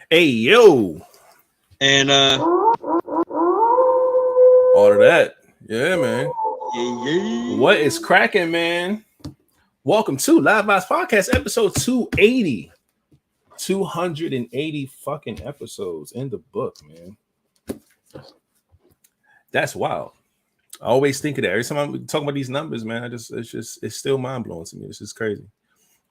Hey, yo. And all of that. Yeah, man. Yeah. What is cracking, man? Welcome to 𝐿iveVibezPodcast, episode 280. 280 fucking episodes in the book, man. That's wild. I always think of that. Every time I'm talking about these numbers, man, it's still mind-blowing to me. It's just crazy.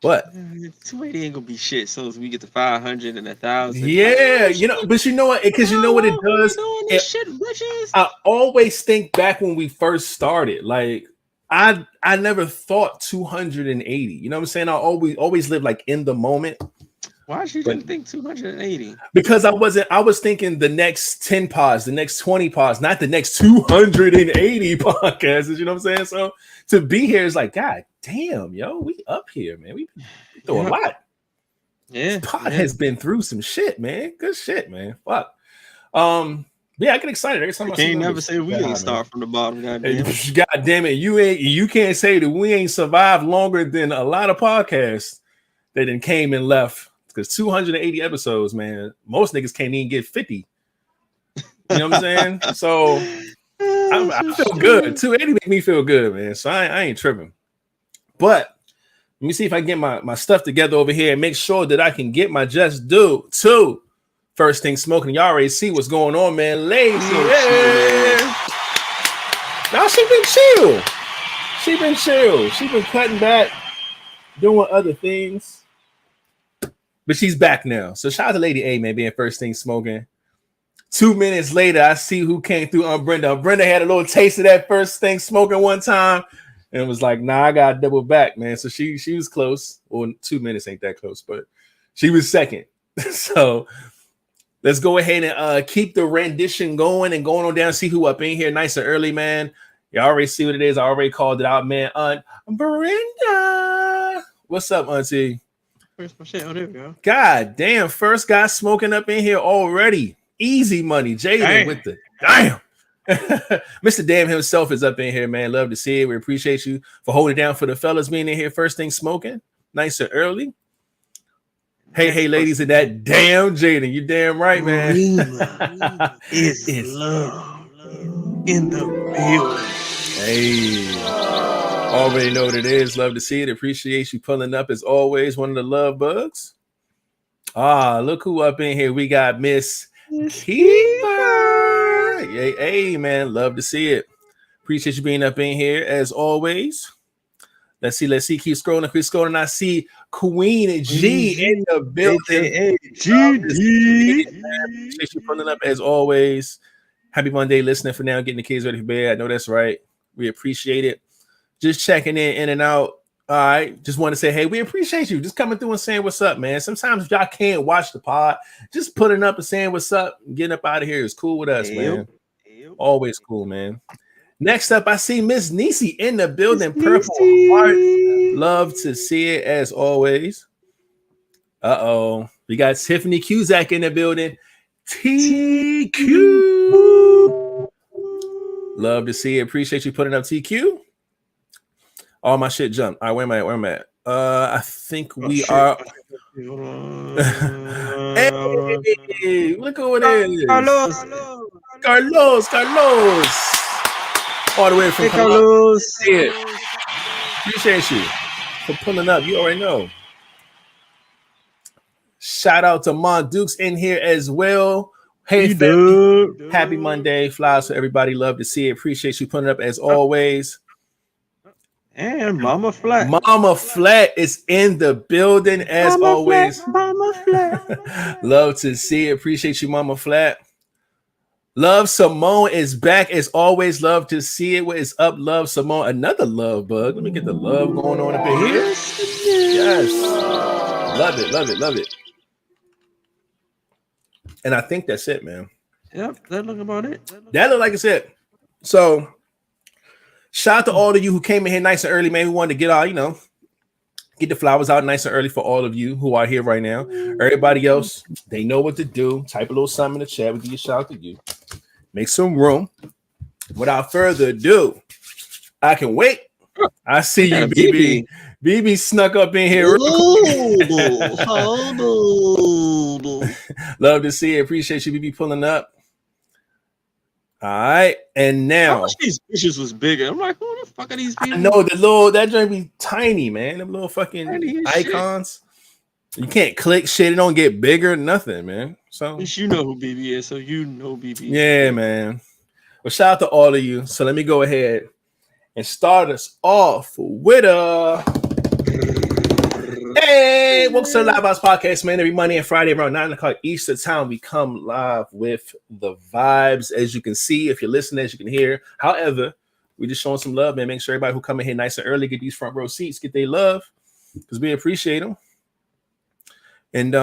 But 280 ain't gonna be shit as soon as we get to 500 and 1,000. Yeah, but you know what? Because you know what it does. I always think back when we first started. Like I never thought 280. You know what I'm saying? I always lived like in the moment. Why you didn't think 280? Because I was thinking the next 10 pods, the next 20 pods, not the next 280 podcasts. You know what I'm saying? So to be here is like, God damn, yo, we up here, man. We through a lot. Yeah. This pod has been through some shit, man. Good shit, man. Fuck. Yeah, I get excited every time I see. Can't never say we ain't start from the bottom. Goddamn. God damn it, you can't say that we ain't survived longer than a lot of podcasts that then came and left. Because 280 episodes, man, most niggas can't even get 50. You know what I'm saying? So I feel good. 280 make me feel good, man. So I ain't tripping. But let me see if I can get my stuff together over here and make sure that I can get my just due to First Thing Smoking. Y'all already see what's going on, man. Lady, now she been chill. She been cutting back, doing other things. But she's back now. So shout out to Lady A, man, being First Thing Smoking. 2 minutes later, I see who came through on Brenda. Brenda had a little taste of that First Thing Smoking one time and was like, nah, I got to double back, man. So she was close. Well, 2 minutes ain't that close, but she was second. So let's go ahead and keep the rendition going and going on down, see who up in here nice and early, man. You already see what it is. I already called it out, man. Brenda. What's up, auntie? Where's my shit? Oh, there we go. God damn, first guy smoking up in here already. Easy money. Jaden with the damn. Mr. Damn himself is up in here, man. Love to see it. We appreciate you for holding it down for the fellas being in here. First Thing Smoking. Nice and early. Hey, ladies, and that damn Jaden. You damn right, man. It's love in the building. Hey. Already know what it is. Love to see it. Appreciate you pulling up as always. One of the love bugs. Look who up in here. We got Miss Kiva. Hey, man. Love to see it. Appreciate you being up in here as always. Let's see. Keep scrolling. I see Queen G in the building. Appreciate you pulling up as always. Happy Monday listening for now. Getting the kids ready for bed. I know that's right. We appreciate it. Just checking in and out. All right. Just want to say, hey, we appreciate you just coming through and saying what's up, man. Sometimes if y'all can't watch the pod, just putting up and saying what's up and getting up out of here is cool with us, man. Always cool, man. Next up, I see Miss Nisi in the building. Purple heart. Love to see it as always. We got Tiffany Cusack in the building. TQ. Love to see it. Appreciate you putting up TQ. All my shit jumped. All right, where am I at? I think we are. Hey, look who it is. Carlos. All the way from Carlos. Appreciate you for pulling up. You already know. Shout out to Mon Dukes in here as well. Hey, family. Happy Monday. Flies for everybody. Love to see it. Appreciate you putting up as always. And Mama Flat. Mama Flat is in the building as always. Mama Flat. Love to see it. Appreciate you, Mama Flat. Love Simone is back as always. Love to see it. What is up, Love Simone? Another love bug. Let me get the love going on up in here. Yes. Love it. And I think that's it, man. Yep, that look about it. That look like it's it. So shout out to all of you who came in here nice and early, man. We wanted to get get the flowers out nice and early for all of you who are here right now. Everybody else, they know what to do. Type a little something in the chat. We give you a shout out to you. Make some room. Without further ado, I can wait. I see you, BB. BB snuck up in here. Hold on. Love to see it. Appreciate you, BB, pulling up. All right, and now I wish these bitches was bigger. I'm like, who the fuck are these people? I know the little that joint be tiny, man. Them little fucking icons. Shit. You can't click shit. It don't get bigger. Nothing, man. So you know who BB is. So you know BB. Yeah, man. Well, shout out to all of you. So let me go ahead and start us off with Hey, welcome to the LiveVibez Podcast, man. Every Monday and Friday around 9 o'clock Eastern time, we come live with the vibes. As you can see, if you're listening, as you can hear. However, we just showing some love, man. Make sure everybody who come in here nice and early get these front row seats, get their love, because we appreciate them. And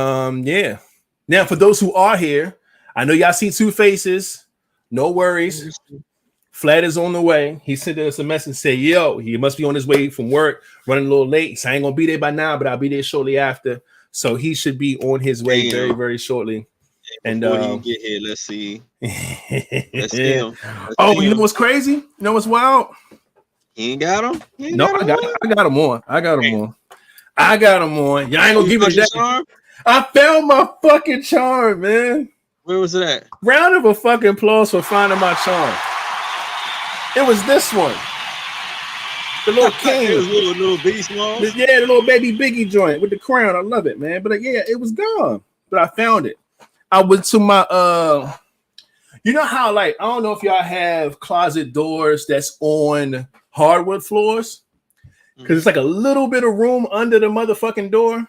yeah. Now, for those who are here, I know y'all see two faces. No worries. Flat is on the way. He sent us a message and said, yo, he must be on his way from work, running a little late. So I ain't going to be there by now, but I'll be there shortly after. So he should be on his way very, very shortly. And before you get here, let's see. Let's see him. You know what's crazy? You know what's wild? He ain't got him? I got him on. I got him on. Y'all ain't going to give me that. Charm? I found my fucking charm, man. Where was it at? Round of a fucking applause for finding my charm. It was this one. The little king. It was little beast long. Yeah, the little baby Biggie joint with the crown. I love it, man. But yeah, it was gone. But I found it. I went to my you know how, like, I don't know if y'all have closet doors that's on hardwood floors? Because it's like a little bit of room under the motherfucking door.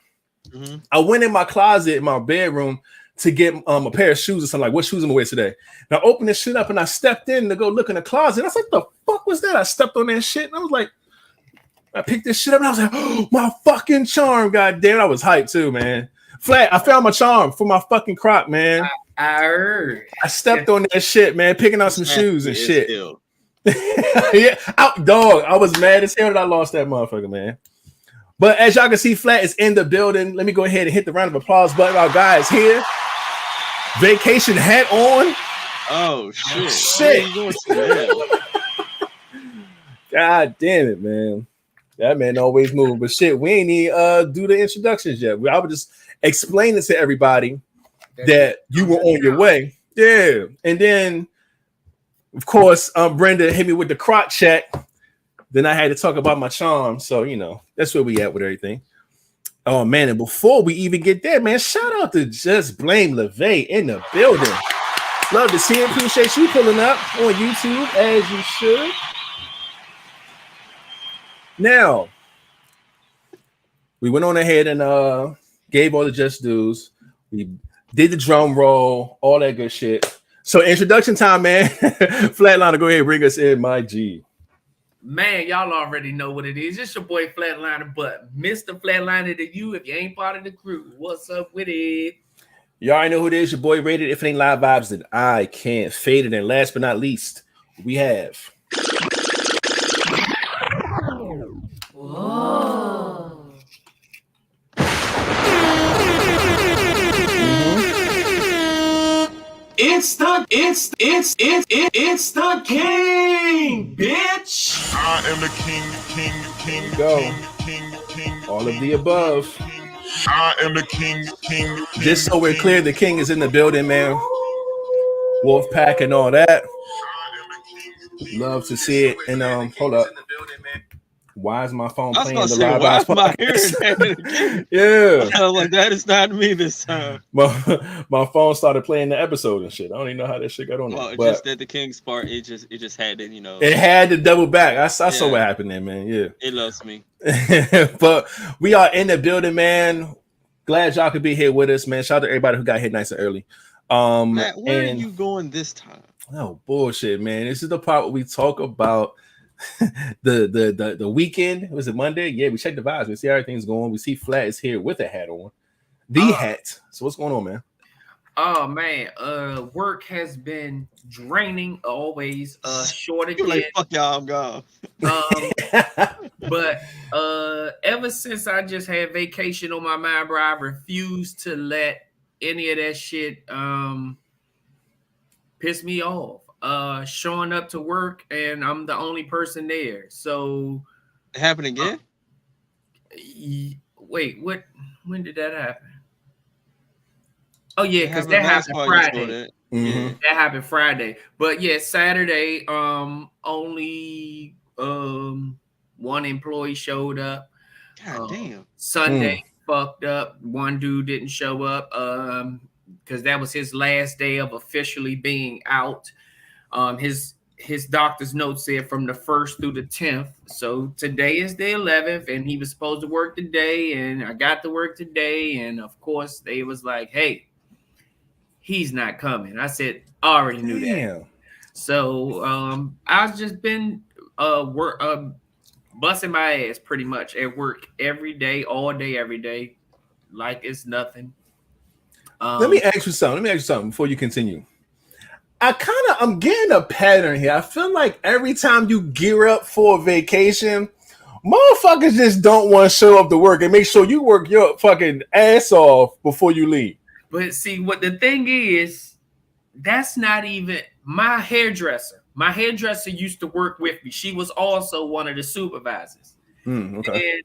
Mm-hmm. I went in my closet in my bedroom to get a pair of shoes or something. Like, what shoes I'm gonna wear today? And I opened this shit up and I stepped in to go look in the closet. And I was like, the fuck was that? I stepped on that shit and I was like, I picked this shit up and I was like, oh, my fucking charm. God damn, I was hyped too, man. Flat, I found my charm for my fucking croc, man. I heard. I stepped on that shit, man, picking out some shoes and shit. Yeah, dog. I was mad as hell that I lost that motherfucker, man. But as y'all can see, Flat is in the building. Let me go ahead and hit the round of applause button. Our guy is here. Vacation hat on. Oh shit! God damn it, man! That man always move. But shit, we ain't even do the introductions yet. I was just explaining to everybody that you were on your way. Yeah, and then of course, Brenda hit me with the croc check. Then I had to talk about my charm. So you know that's where we at with everything. Oh man, and before we even get there, man, shout out to Just Blame LeVay in the building. Love to see it. Appreciate you pulling up on YouTube as you should. Now, we went on ahead and gave all the just dues. We did the drum roll, all that good shit. So introduction time, man. Flatliner, go ahead and bring us in, my G. Man, y'all already know what it is. It's your boy Flatliner, but Mr. Flatliner to you if you ain't part of the crew. What's up with it? You already know who it is. Your boy Rated. If it ain't Live Vibes, then I can't fade it. And last but not least, we have. Whoa. It's the king, bitch. I am the king. Go. King. All of the above. I am the king. Just so we're clear, the king is in the building, man. Wolf pack and all that. Love to see it. And hold up. Why is my phone playing the LiveVibez podcast? Yeah. I was like, that is not me this time. My phone started playing the episode and shit. I don't even know how that shit got on there. Well, just at the King's part, it just had to, you know. It had to double back. I saw what happened there, man. Yeah. It loves me. But we are in the building, man. Glad y'all could be here with us, man. Shout out to everybody who got here nice and early. Matt, where are you going this time? Oh, bullshit, man. This is the part where we talk about the weekend. Was it Monday? Yeah, we checked the vibes. We see how everything's going. We see Flat is here with a hat on. Hat. So what's going on, man? Oh man, work has been draining always. Short again. Like, fuck y'all, I'm gone. But ever since I just had vacation on my mind, bro, I refuse to let any of that shit piss me off. Showing up to work and I'm the only person there. So it happened again? Wait, what? When did that happen? Oh yeah, because that happened Friday. Mm-hmm. That happened Friday. But yeah, Saturday, only one employee showed up. God damn. Sunday fucked up. One dude didn't show up because that was his last day of officially being out. His doctor's note said from the 1st through the 10th. So today is the 11th, and he was supposed to work today, and I got to work today, and of course they was like, "Hey, he's not coming." I said, "I already knew that." So I've just been busting my ass pretty much at work every day, all day, every day, like it's nothing. Let me ask you something before you continue. I'm getting a pattern here. I feel like every time you gear up for a vacation, motherfuckers just don't want to show up to work and make sure you work your fucking ass off before you leave. But see, what the thing is, that's not even my hairdresser. My hairdresser used to work with me. She was also one of the supervisors. Okay. And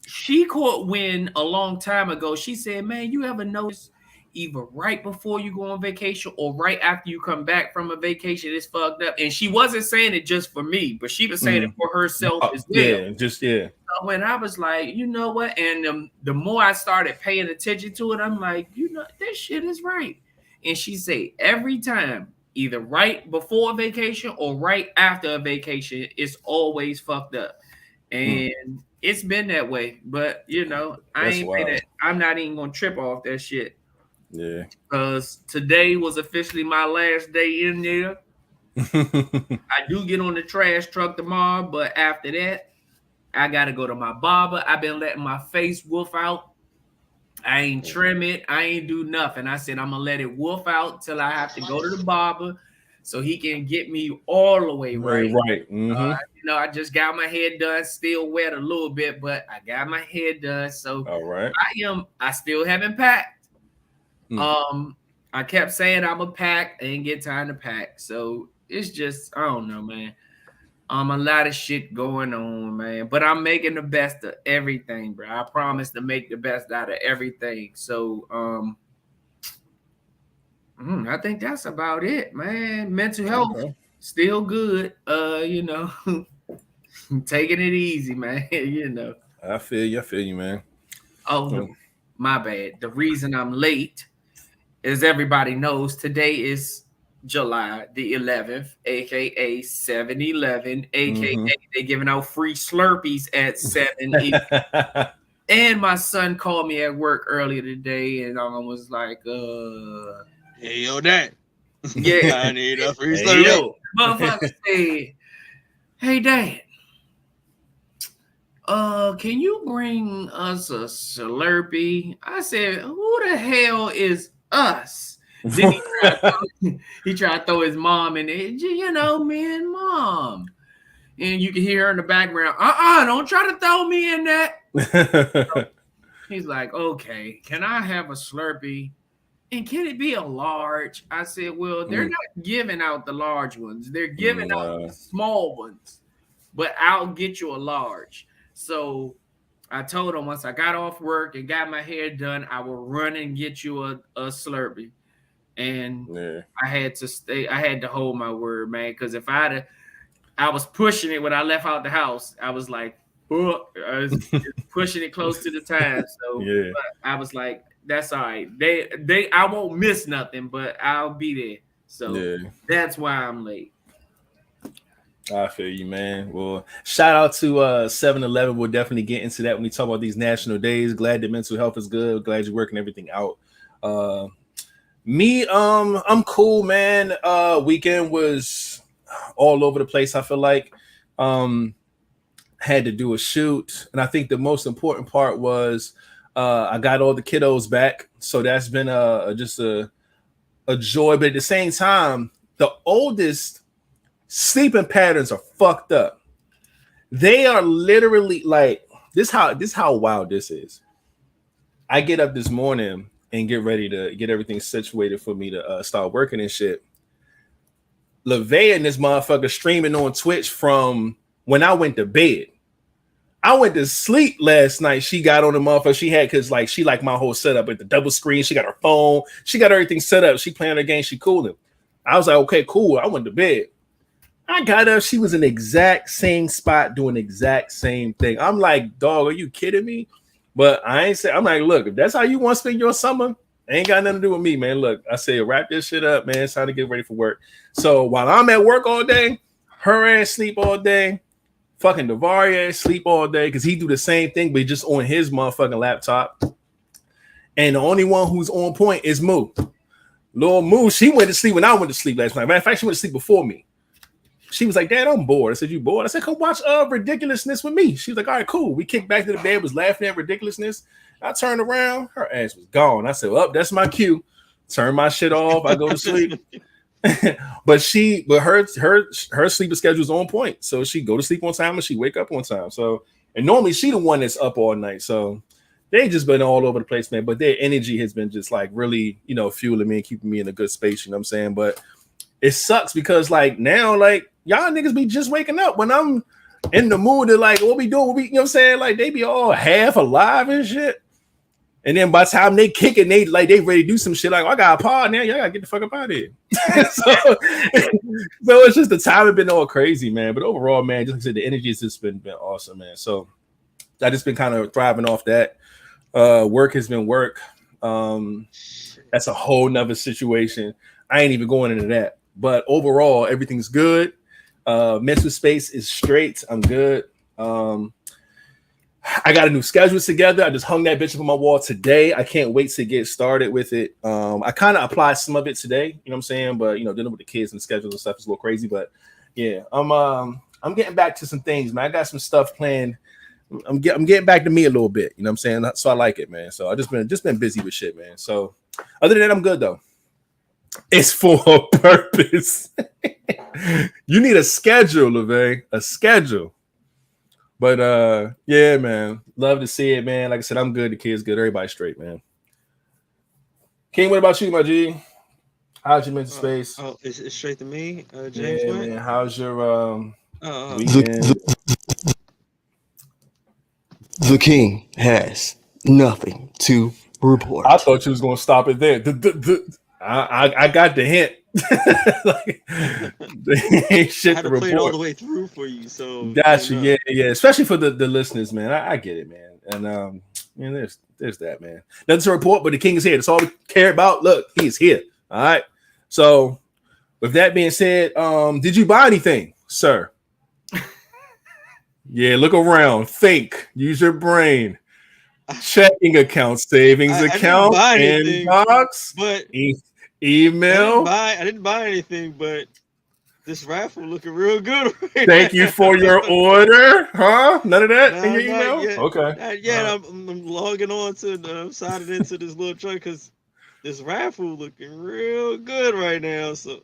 she caught wind a long time ago. She said, "Man, you ever notice either right before you go on vacation or right after you come back from a vacation, it's fucked up?" And she wasn't saying it just for me, but she was saying it for herself as well. Yeah. So when I was like, you know what? And the more I started paying attention to it, I'm like, you know, this shit is right. And she said every time, either right before a vacation or right after a vacation, it's always fucked up. And it's been that way. But you know, I'm not even gonna trip off that shit. Yeah. Because today was officially my last day in there. I do get on the trash truck tomorrow, but after that, I gotta go to my barber. I've been letting my face wolf out. I ain't trim it. I ain't do nothing. I said I'm gonna let it wolf out till I have to go to the barber so he can get me all the way right. Right. You know, I just got my hair done, still wet a little bit, but I got my hair done. So all right. I still haven't packed. I kept saying I'm a pack. I ain't get time to pack. So it's just, I don't know, man. A lot of shit going on, man. But I'm making the best of everything, bro. I promise to make the best out of everything. So I think that's about it, man. Mental health still good. You know, taking it easy, man. You know. I feel you, man. Oh, no, my bad. The reason I'm late, as everybody knows, today is July the 11th, aka 7-11, aka they giving out free Slurpees at 7. And my son called me at work earlier today, and I was like, "Hey, yo, Dad, yeah, I need a free Slurpee." Motherfucker said, "Hey, Dad, can you bring us a Slurpee?" I said, "Who the hell is us?" Then he tried to throw his mom in there. You know, me and Mom. And you can hear her in the background. Don't try to throw me in that. So he's like, "Okay, can I have a Slurpee? And can it be a large?" I said, "Well, they're not giving out the large ones. They're giving out the small ones. But I'll get you a large." So I told him once I got off work and got my hair done, I will run and get you a Slurpee. And I had to hold my word, man, because if I was pushing it when I left out the house. I was like, I was pushing it close to the time. So I was like, that's all right. I won't miss nothing, but I'll be there. So that's why I'm late. I feel you, man. Well, shout out to 7-11. We'll definitely get into that when we talk about these national days. Glad that mental health is good. Glad you're working everything out. Me, I'm cool, man. Weekend was all over the place. I feel like had to do a shoot, and I think the most important part was I got all the kiddos back, so that's been just a joy. But at the same time, the oldest sleeping patterns are fucked up. They are literally like this. How wild this is. I get up this morning and get ready to get everything situated for me to start working and shit. LeVay and this motherfucker streaming on Twitch from when I went to bed. I went to sleep last night. She got on the motherfucker she had because like she like my whole setup with the double screen. She got her phone. She got everything set up. She playing her game. She cooling. I was like, okay, cool. I went to bed. I got up. She was in the exact same spot doing the exact same thing. I'm like, dog, are you kidding me? But I ain't say. I'm like, look, if that's how you want to spend your summer, ain't got nothing to do with me, man. Look, I said, wrap this shit up, man. It's time to get ready for work. So while I'm at work all day, her ass sleep all day. Fucking Davaria sleep all day because he do the same thing, but just on his motherfucking laptop. And the only one who's on point is Moo. Little Moo, she went to sleep when I went to sleep last night. Matter of fact, she went to sleep before me. She was like, Dad, I'm bored. I said, you bored? I said, come watch Ridiculousness with me. She was like, all right, cool. We kicked back to the bed, was laughing at Ridiculousness. I turned around, her ass was gone. I said, well, that's my cue. Turn my shit off. I go to sleep. but her sleeping schedule is on point. So she go to sleep on time and she wake up on time. So and normally she the one that's up all night. So they just been all over the place, man. But their energy has been just like really, fueling me and keeping me in a good space. You know what I'm saying? But it sucks because like now, like y'all niggas be just waking up when I'm in the mood to like what we doing. You know what I'm saying? Like they be all half alive and shit. And then by the time they kick it, they ready to do some shit. Like, I got a pod now. Y'all gotta get the fuck up out of here. so it's just the time has been all crazy, man. But overall, man, just like I said, the energy has just been awesome, man. So I just been kind of thriving off that. Work has been work. That's a whole nother situation. I ain't even going into that. But overall, everything's good. Mental space is straight. I'm good. I got a new schedule together. I just hung that bitch up on my wall today. I can't wait to get started with it. I kind of applied some of it today, you know what I'm saying? But dealing with the kids and schedules and stuff is a little crazy. But yeah, I'm getting back to some things, man. I got some stuff planned. I'm getting back to me a little bit, you know what I'm saying? So I like it, man. So I just been busy with shit, man. So other than that, I'm good though. It's for a purpose. You need a schedule, LeVay. A schedule. But yeah, man, love to see it, man. Like I said, I'm good. The kids good. Everybody straight, man. King, what about you, my G? How's your mental space? It's straight to me, James. Yeah, man. How's your weekend? The king has nothing to report. I thought you was gonna stop it there. I got the hint. Like, ain't shit I had to play it all the way through for you. So gotcha. Yeah. Especially for the listeners, man. I get it, man. And there's that, man. Nothing to report, but the king is here. That's all we care about. Look, he's here. All right. So with that being said, did you buy anything, sir? Yeah, look around, think, use your brain. Checking account, savings account, inbox, but email. I didn't buy anything, but this raffle looking real good. Right Thank you for your order, huh? None of that in your email? Yet. Okay. Yeah, I'm logging on to I'm signing into this little truck because this raffle looking real good right now. So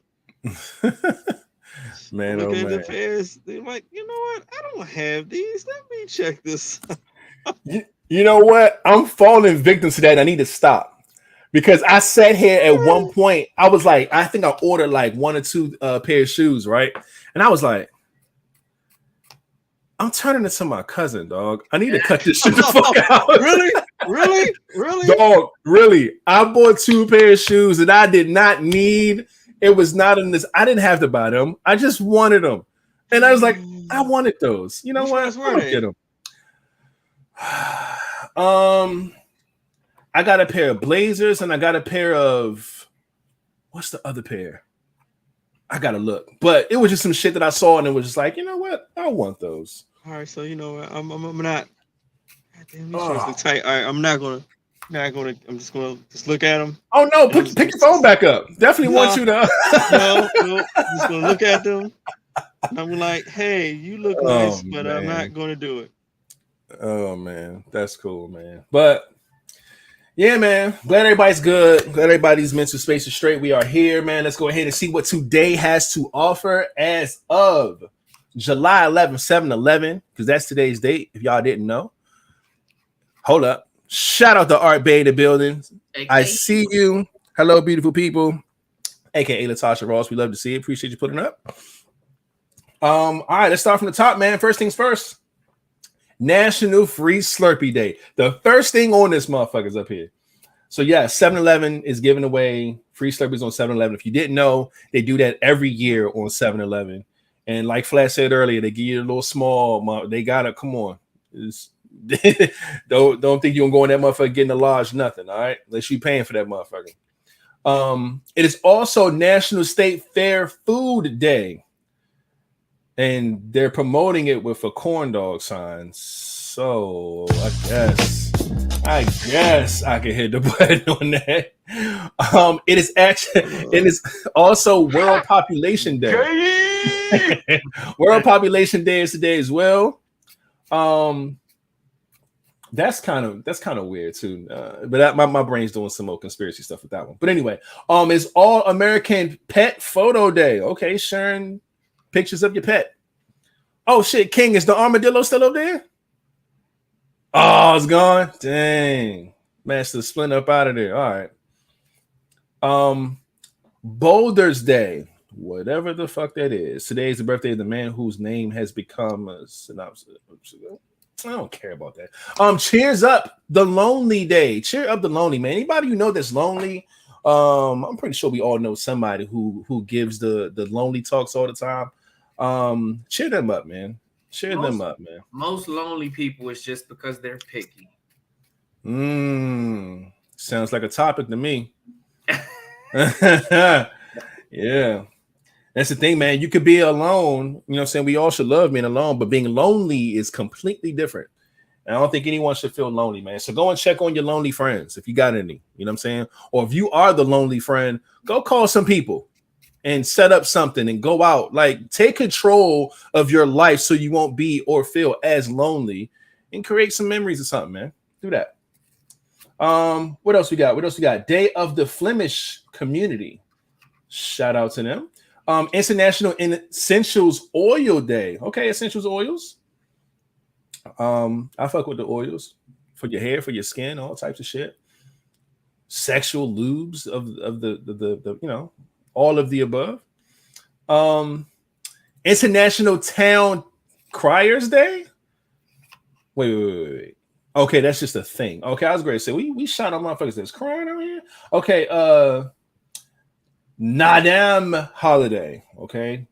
man, looking at the pairs, they're like, you know what? I don't have these. Let me check this. You know what? I'm falling victim to that. I need to stop. Because I sat here at one point, I was like, I think I ordered like 1 or 2 pair of shoes, right? And I was like, I'm turning into my cousin, dog. I need to cut this shit the fuck out. Really? Dog, really. I bought 2 pair of shoes that I did not need. It was not in this. I didn't have to buy them. I just wanted them. And I was like, I wanted those. You know what? I'm gonna get them. I got a pair of Blazers and I got a pair of what's the other pair? I gotta look, but it was just some shit that I saw and it was just like, you know what? I want those. All right, so you know what? I'm not. Damn, these shirts look tight. All right, I'm just gonna look at them. Oh no, pick your phone back up. Definitely want you to. No, I'm just gonna look at them. And I'm like, hey, you look nice, but I'm not gonna do it. Oh man, that's cool, man. But yeah, man. Glad everybody's good. Glad everybody's mental space is straight. We are here, man. Let's go ahead and see what today has to offer as of July 11th, 7/11, because that's today's date. If y'all didn't know, hold up. Shout out to Art Bay in the building. I see you. Hello, beautiful people. AKA Latasha Ross. We love to see it. Appreciate you putting up. All right, let's start from the top, man. First things first. National Free Slurpee Day. The first thing on this motherfucker's up here. So yeah, 7-Eleven is giving away free Slurpees on 7-Eleven. If you didn't know, they do that every year on 7-Eleven. And like Flash said earlier, they give you a little small. They got it. Come on. Don't think you're gonna go in that motherfucker getting a large nothing. All right, unless you paying for that motherfucker. It is also National State Fair Food Day, and they're promoting it with a corn dog sign. So I guess I can hit the button on that. It is also World Population Day. World Population Day is today as well. That's kind of weird too. But my brain's doing some more conspiracy stuff with that one. But anyway, it's All American Pet Photo Day. Okay, sharing pictures of your pet. Oh shit, King, is the armadillo still up there? Oh, it's gone. Dang, Master Splinter up out of there. All right. Boulders Day, whatever the fuck that is. Today is the birthday of the man whose name has become a synopsis. I don't care about that. Cheers up the lonely day. Cheer up the lonely, man. Anybody you know that's lonely? I'm pretty sure we all know somebody who gives the lonely talks all the time. Cheer them up, man. Cheer them up, man. Most lonely people is just because they're picky. Sounds like a topic to me. Yeah. That's the thing, man. You could be alone. You know what I'm saying? We all should love being alone, but being lonely is completely different. And I don't think anyone should feel lonely, man. So go and check on your lonely friends if you got any. You know what I'm saying? Or if you are the lonely friend, go call some people and set up something and go out. Like, take control of your life so you won't be or feel as lonely and create some memories or something, man. Do that. What else we got? Day of the Flemish Community. Shout out to them. International Essentials Oil Day. Okay, essentials oils. I fuck with the oils for your hair, for your skin, all types of shit. Sexual lubes of the you know, all of the above. International Town Criers Day. Wait. Okay, that's just a thing. Okay, I was going to say we shot on motherfuckers that's crying over here. Okay, Nadam holiday. Okay,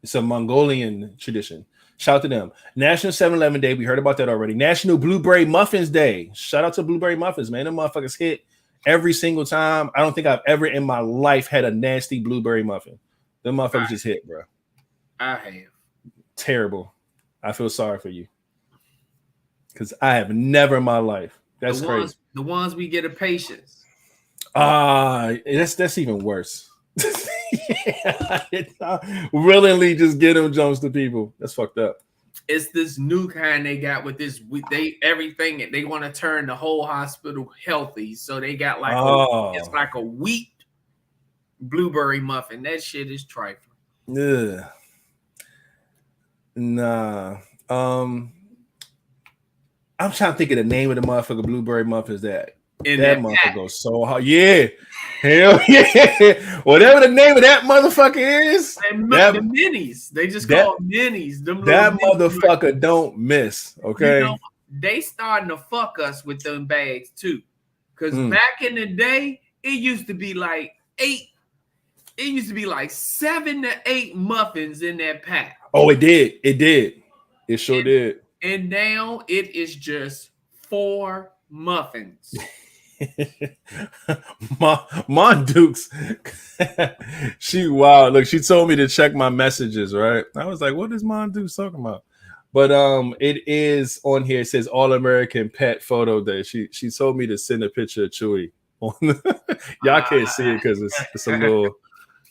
it's a Mongolian tradition. Shout out to them. National 7-Eleven Day. We heard about that already. National Blueberry Muffins Day. Shout out to Blueberry Muffins, man. Them motherfuckers hit every single time. I don't think I've ever in my life had a nasty blueberry muffin. Them motherfuckers just hit, bro. I have. Terrible. I feel sorry for you. Because I have never in my life. That's crazy. The ones we get a patience. That's even worse. Willingly just get them jumps to people. That's fucked up. It's this new kind they got with this. Everything they want to turn the whole hospital healthy, so they got like it's like a wheat blueberry muffin. That shit is trifling. Yeah. Nah. I'm trying to think of the name of the motherfucker blueberry muffins that motherfucker goes so hard. Yeah. Hell yeah. Whatever the name of that motherfucker is. The minis. They just call them minis. That motherfucker don't miss. Okay. You know, they starting to fuck us with them bags too. Because back in the day, it used to be like 7 to 8 muffins in that pack. Oh, it did. It sure did. And now it is just 4 muffins. Mon Dukes, she wild. Look, she told me to check my messages, right? I was like, what is Mon Dukes talking about? But it is on here. It says All American Pet Photo Day. She told me to send a picture of Chewy. Y'all can't see it because it's a little,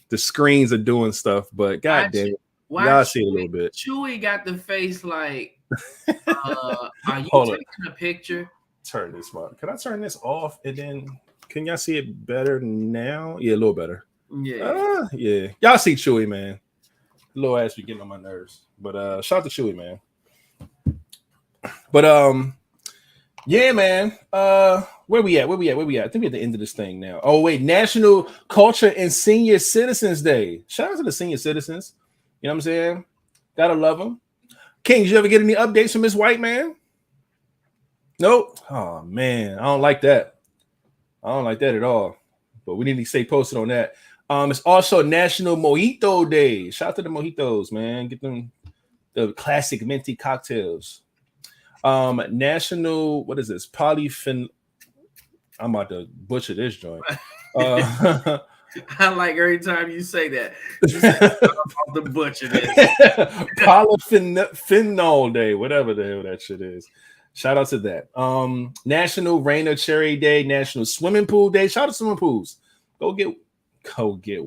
the screens are doing stuff, but god damn it. Y'all see it a little bit. Chewy got the face like are you taking a picture? Turn this on. Can I turn this off and then can y'all see it better now? Yeah, a little better. Yeah. Yeah. Y'all see Chewy, man. Little ass be getting on my nerves. But shout out to Chewy, man. But yeah, man. Where we at? I think we're at the end of this thing now. Oh, wait, National Culture and Senior Citizens Day. Shout out to the senior citizens. You know what I'm saying? Gotta love them. King, did you ever get any updates from this white man? Nope. Oh man, I don't like that. I don't like that at all. But we need to stay posted on that. It's also National Mojito Day. Shout out to the mojitos, man. Get them the classic minty cocktails. National, what is this? Polyphen. I'm about to butcher this joint. I like every time you say that. You say, I'm about to butcher this. Polyphenol Day, whatever the hell that shit is. Shout out to that. National Rain or Cherry Day, National Swimming Pool Day. Shout out to swimming pools. Go get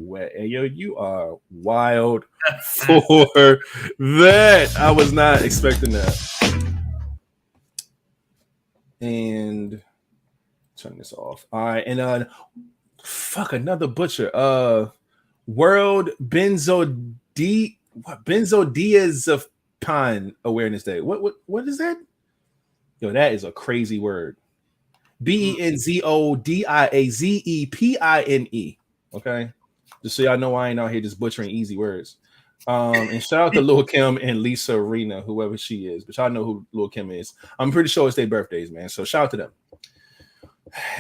wet. And yo, you are wild for that. I was not expecting that. And turn this off. All right, and fuck another butcher. World Benzodiazepine Awareness Day. What is that? Yo, that is a crazy word. Benzodiazepine. Okay, just so y'all know, I ain't out here just butchering easy words. And shout out to Lil Kim and Lisa Arena, whoever she is. But y'all know who Lil Kim is. I'm pretty sure it's their birthdays, man. So shout out to them.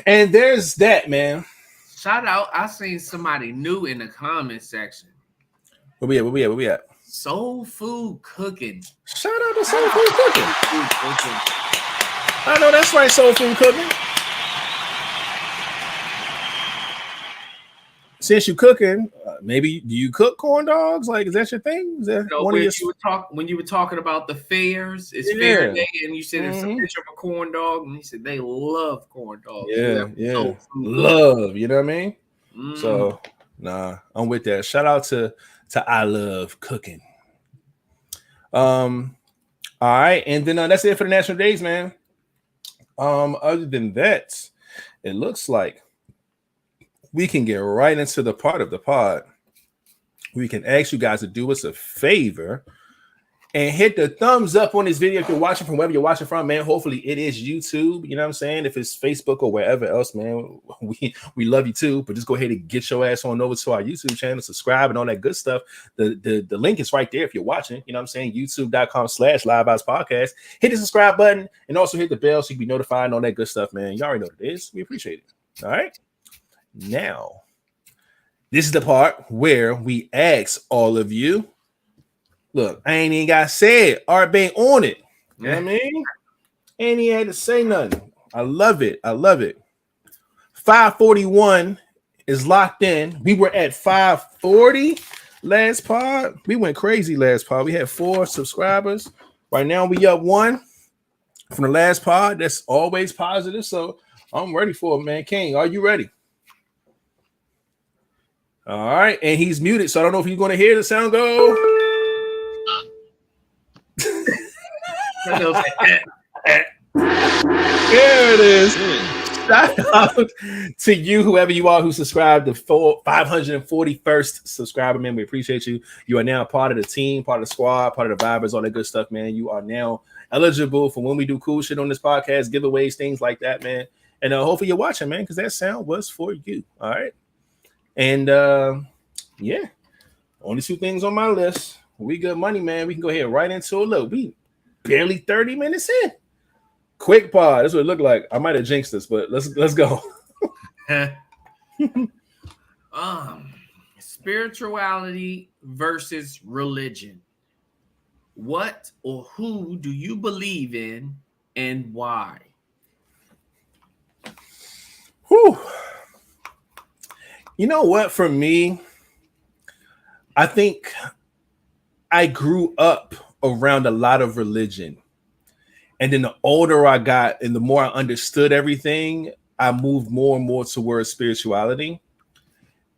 And there's that, man. Shout out. I seen somebody new in the comment section. Where we at? Soul Food Cooking. Shout out to Soul Food Cooking. I know that's right, Soul Food Cooking. Since you cooking, maybe do you cook corn dogs? Like, is that your thing? Is that one of your... when you were talking about the fairs, it's fair day, and you said it's a picture of a corn dog, and he said they love corn dogs. Yeah. Love, you know what I mean? So, nah, I'm with that. Shout out to I Love Cooking. All right, and then that's it for the national days, man. Other than that, it looks like we can get right into the part of the pod. We can ask you guys to do us a favor and hit the thumbs up on this video if you're watching from wherever you're watching from, man. Hopefully it is YouTube. You know what I'm saying? If it's Facebook or wherever else, man, we love you too. But just go ahead and get your ass on over to our YouTube channel, subscribe and all that good stuff. The link is right there if you're watching. You know what I'm saying? YouTube.com/LiveVibezPodcast. Hit the subscribe button and also hit the bell so you can be notified and all that good stuff, man. You already know what it is. We appreciate it. All right. Now, this is the part where we ask all of you. Look, I ain't even got to say it. Art Bay on it. You know what I mean? Ain't even had to say nothing. I love it. 541 is locked in. We were at 540 last pod. We went crazy last pod. We had 4 subscribers. Right now, we up 1 from the last pod. That's always positive. So I'm ready for it, man. King, are you ready? All right, and he's muted, so I don't know if you're going to hear the sound go. There it is. Shout out to you, whoever you are, who subscribed to 541st subscriber, man. We appreciate you. You are now part of the team, part of the squad, part of the Vibez, all that good stuff, man. You are now eligible for when we do cool shit on this podcast, giveaways, things like that, man. And hopefully you're watching, man, because that sound was for you. All right. And yeah, only 2 things on my list. We good money, man. We can go ahead right into it. Look, we barely 30 minutes in. Quick pod. That's what it looked like. I might have jinxed this, but let's go. Spirituality versus religion. What or who do you believe in and why? Whew. You know what? For me, I think I grew up around a lot of religion. And then the older I got and the more I understood everything, I moved more and more towards spirituality.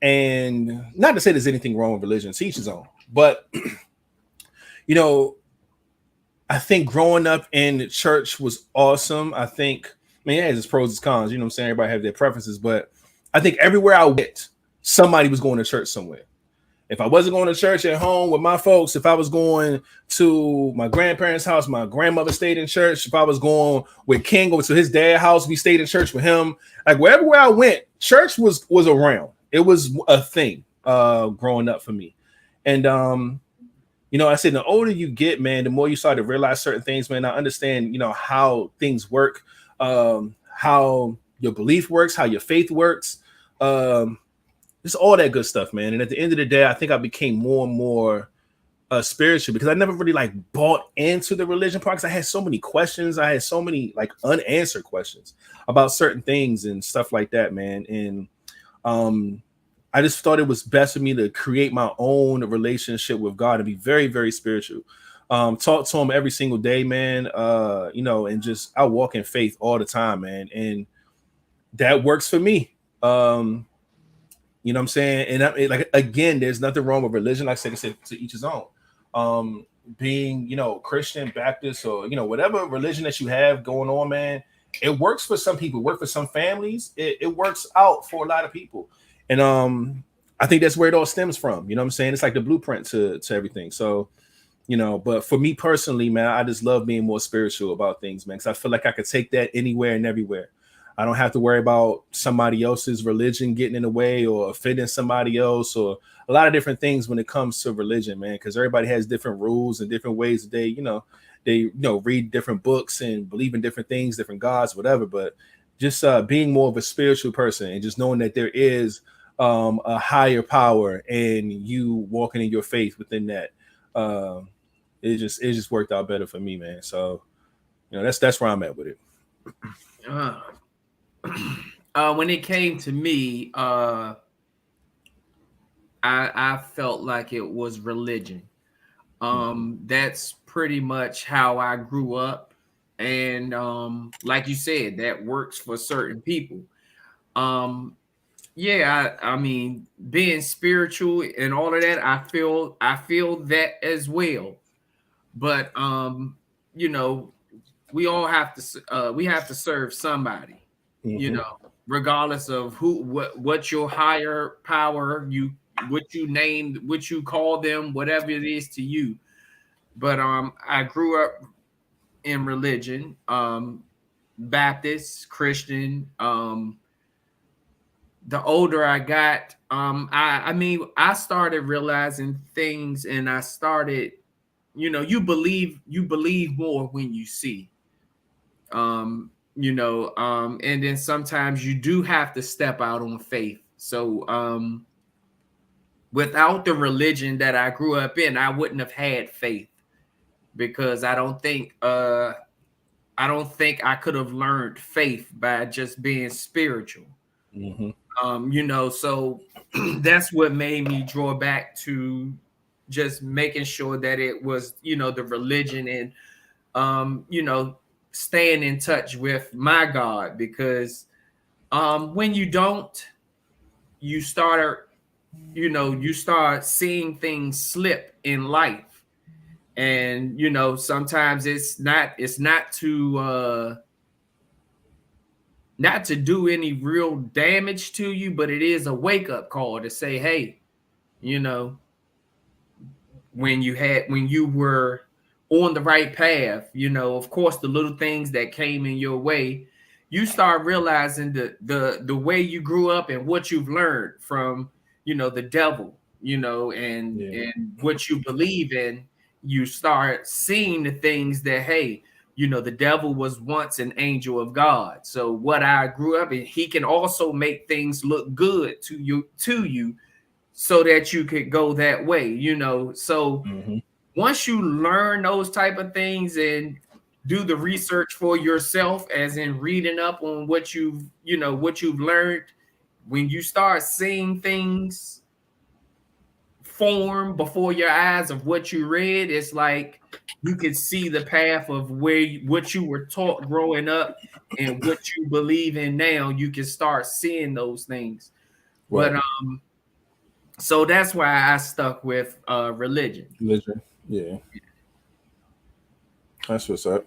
And not to say there's anything wrong with religion, to each his own. But, you know, I think growing up in church was awesome. I think, it has its pros and cons. You know what I'm saying? Everybody have their preferences. But I think everywhere I went, somebody was going to church somewhere. If I wasn't going to church at home with my folks, if I was going to my grandparents' house, my grandmother stayed in church. If I was going with King over to his dad's house, we stayed in church with him. Like wherever I went, church was around. It was a thing growing up for me. And I said the older you get, man, the more you start to realize certain things, man. I understand, how things work, how your belief works, how your faith works, just all that good stuff, man. And at the end of the day, I think I became more and more spiritual because I never really like bought into the religion part because I had so many questions. I had so many like unanswered questions about certain things and stuff like that, man. And I just thought it was best for me to create my own relationship with God and be very, very spiritual. Talk to him every single day, man. And just I walk in faith all the time, man. And that works for me. You know what I'm saying? And like again, there's nothing wrong with religion. Like I said, to each his own. Being, Christian, Baptist, or whatever religion that you have going on, man, it works for some people, work for some families, it works out for a lot of people. And I think that's where it all stems from. You know what I'm saying? It's like the blueprint to everything. So, but for me personally, man, I just love being more spiritual about things, man, because I feel like I could take that anywhere and everywhere. I don't have to worry about somebody else's religion getting in the way or offending somebody else or a lot of different things when it comes to religion, man, because everybody has different rules and different ways that they read different books and believe in different things, different gods, whatever. But just being more of a spiritual person and just knowing that there is a higher power and you walking in your faith within that, it just worked out better for me, man. So, that's where I'm at with it. When it came to me, I felt like it was religion. That's pretty much how I grew up. And like you said, that works for certain people. I mean, being spiritual and all of that, I feel that as well. But we all have to serve somebody. Regardless of what your higher power, what you name, what you call them, whatever it is to you. But I grew up in religion, Baptist, Christian. The older I got, I started realizing things, and I started, you believe more when you see. And then sometimes you do have to step out on faith. So without the religion that I grew up in, I wouldn't have had faith, because I don't think I could have learned faith by just being spiritual. So that's what made me draw back to just making sure that it was, the religion and staying in touch with my God, because when you don't, you start seeing things slip in life. And sometimes it's not to do any real damage to you, but it is a wake-up call to say, hey, when you were on the right path, of course, the little things that came in your way, you start realizing the way you grew up and what you've learned from, the devil, and what you believe in. You start seeing the things that, hey, the devil was once an angel of God. So what I grew up in, he can also make things look good to you so that you could go that way, So once you learn those type of things and do the research for yourself, as in reading up on what you've learned, when you start seeing things form before your eyes of what you read, it's like you can see the path of what you were taught growing up and what you believe in now. You can start seeing those things. Right. But so that's why I stuck with religion. Yeah. That's what's up.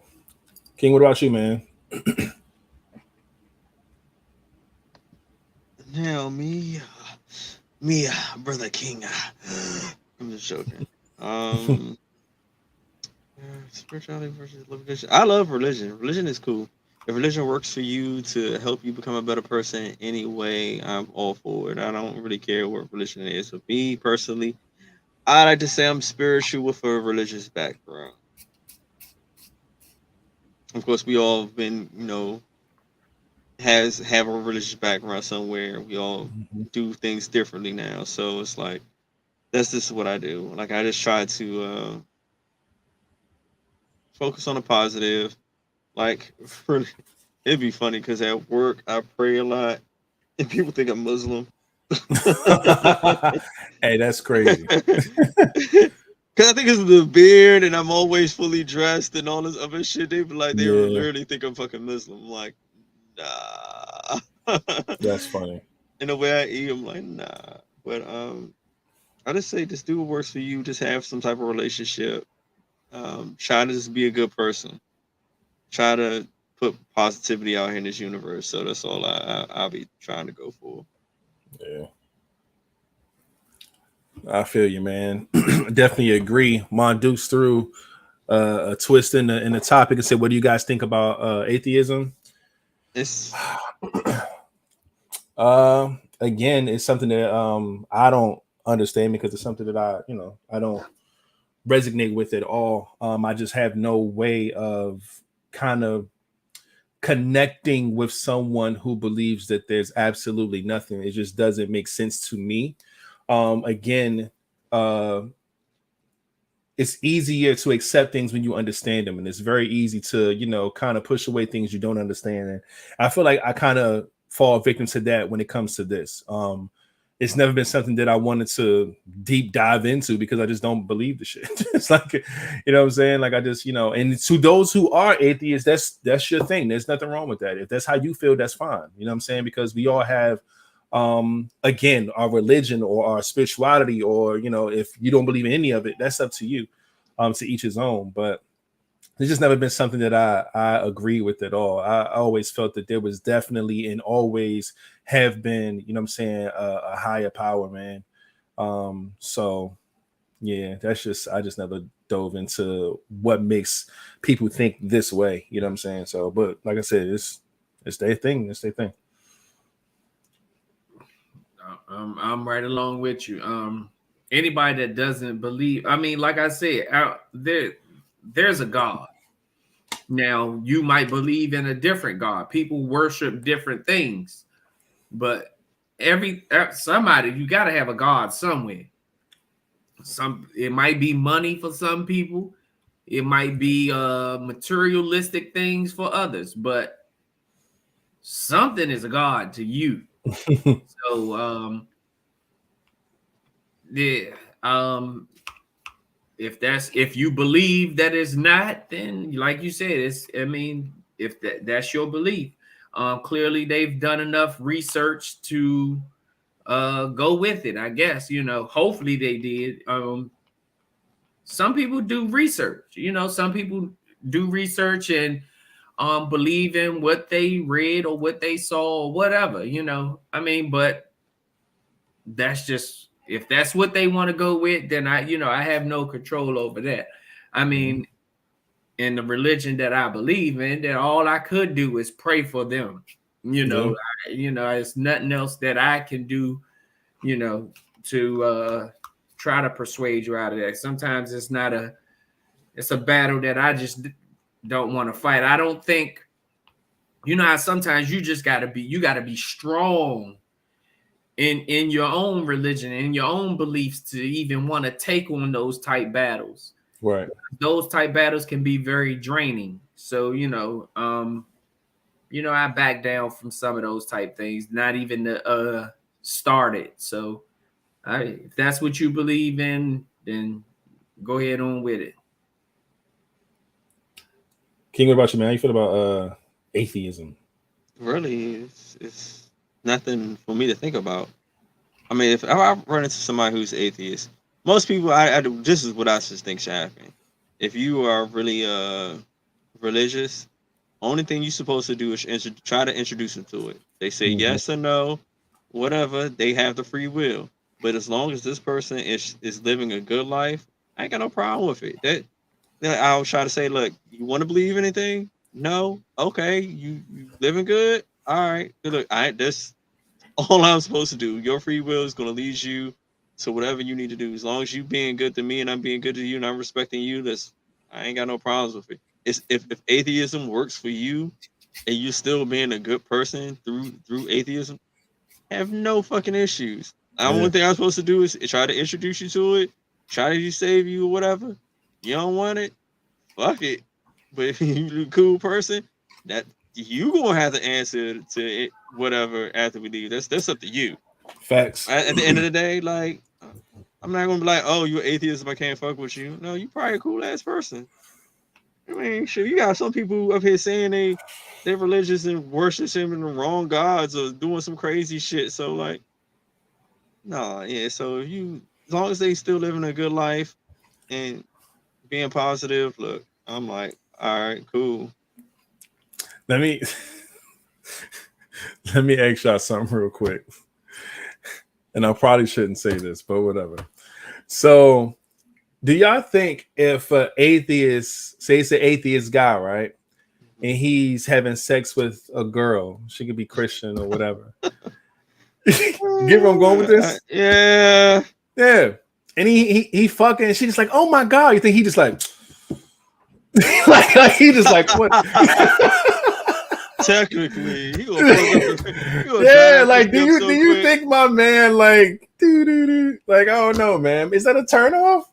King, what about you, man? Now me, brother King. I'm just joking. Spirituality versus religion. I love religion. Religion is cool. If religion works for you to help you become a better person anyway, I'm all for it. I don't really care what religion it is. For me personally, I like to say I'm spiritual with a religious background. Of course, we all been, have a religious background somewhere. We all do things differently now, so it's like that's just what I do. Like I just try to focus on the positive. Like it'd be funny because at work I pray a lot, and people think I'm Muslim. Hey, that's crazy. Cause I think it's the beard, and I'm always fully dressed and all this other shit. They be like, they Yeah. literally think I'm fucking Muslim. I'm like, nah. That's funny. In the way I eat, I'm like, nah. But I just say, just do what works for you. Just have some type of relationship. Try to just be a good person. Try to put positivity out here in this universe. So that's all I'll be trying to go for. Yeah. I feel you, man. Definitely agree. Dukes threw a twist in the topic and said, "What do you guys think about atheism?" It's again, it's something that I don't understand because it's something that I don't resonate with at all. I just have no way of kind of connecting with someone who believes that there's absolutely nothing. It just doesn't make sense to me. Again, it's easier to accept things when you understand them, and it's very easy to kind of push away things you don't understand. And I feel like I kind of fall victim to that when it comes to this. It's never been something that I wanted to deep dive into because I just don't believe the shit. It's like, what I'm saying? Like I just, and to those who are atheists, that's your thing. There's nothing wrong with that. If that's how you feel, that's fine. You know what I'm saying? Because we all have again, our religion or our spirituality, or if you don't believe in any of it, that's up to you. To each his own. But it's just never been something that I agree with at all. I always felt that there was definitely and always have been, a higher power, man. So yeah, I just never dove into what makes people think this way. You know what I'm saying? So, but like I said, it's their thing. It's their thing. I'm right along with you. Anybody that doesn't believe, I mean, like I said, there's a God. Now, you might believe in a different God. People worship different things, but somebody, you got to have a God somewhere. It might be money for some people. It might be materialistic things for others, but something is a God to you. So, yeah. If you believe that it's not, then like you said, if that's your belief. Clearly they've done enough research to go with it, I guess. Hopefully they did. Some people do research, some people do research and believe in what they read or what they saw or whatever, but that's just, if that's what they want to go with, then I have no control over that. I mean, in the religion that I believe in, that all I could do is pray for them. It's nothing else that I can do, to try to persuade you out of that. Sometimes it's a battle that I just don't want to fight. I don't think, how sometimes you just gotta be strong in your own religion, in your own beliefs, to even want to take on those type battles. Right. Those type battles can be very draining. So, I back down from some of those type things, not even to start it. So if that's what you believe in, then go ahead on with it. King, what about you, man? How you feel about atheism? Really, it's nothing for me to think about. I mean, if I run into somebody who's atheist, most people, I do. This is what I just think should happen. If you are really religious, only thing you're supposed to do is try to introduce them to it. They say yes or no, whatever. They have the free will. But as long as this person is living a good life, I ain't got no problem with it. I'll try to say, look, you want to believe anything? No? Okay. You living good? All right. Look, that's all I'm supposed to do. Your free will is going to lead you So whatever you need to do, as long as you being good to me and I'm being good to you and I'm respecting you, I ain't got no problems with it. It's if atheism works for you and you still being a good person through atheism, I have no fucking issues. The only thing I'm supposed to do is try to introduce you to it, try to save you or whatever. You don't want it, fuck it. But if you're a cool person, that you gonna have to answer to it, whatever after we leave. That's up to you. Facts. At the end of the day, like I'm not gonna be like, oh, you're atheist if I can't fuck with you. No, you probably a cool ass person. I mean, shit, you got some people up here saying they're religious and worship him in the wrong gods or doing some crazy shit. So like, no, yeah. So as long as they still living a good life and being positive, look, I'm like, all right, cool. Let me ask y'all something real quick. And I probably shouldn't say this, but whatever. So, do y'all think if an atheist, say it's an atheist guy, right? And he's having sex with a girl, she could be Christian or whatever. Get where I'm going with this? Yeah. And he fucking, and she's just like, oh my God. You think he just like he just like, what? Technically, he gonna like, do you think my man like, like, I don't know, man. Is that a turn off?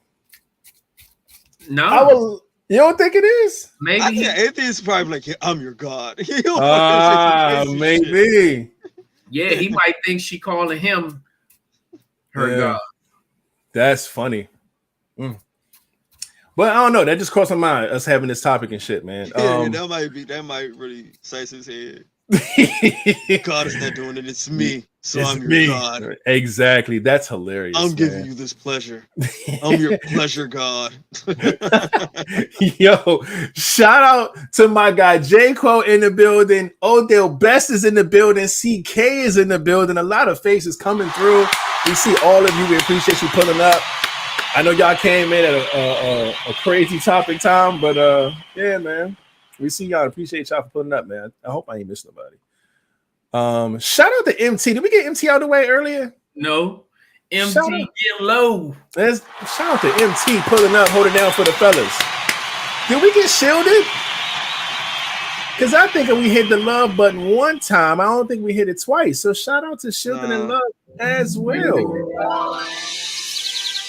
No. You don't think it is? Maybe. Yeah, atheist probably like, yeah, I'm your God. Maybe. Yeah, he might think she calling him her God. That's funny. But I don't know. That just crossed my mind, us having this topic and shit, man. That might really size his head. God is not doing it. It's me. So I'm your God. Exactly. That's hilarious. I'm giving you this pleasure. I'm your pleasure God. Yo, shout out to my guy 𝐒𝐻𝐻 in the building. Odell Best is in the building. CK is in the building. A lot of faces coming through. We see all of you. We appreciate you pulling up. I know y'all came in at a crazy topic time, but yeah, man. We see y'all. Appreciate y'all for putting up, man. I hope I ain't missed nobody. Shout out to MT. Did we get MT out of the way earlier? No. MT get low. Shout out to MT pulling up, holding down for the fellas. Did we get shielded? Because I think we hit the love button one time. I don't think we hit it twice. So shout out to Shielded and Love as well.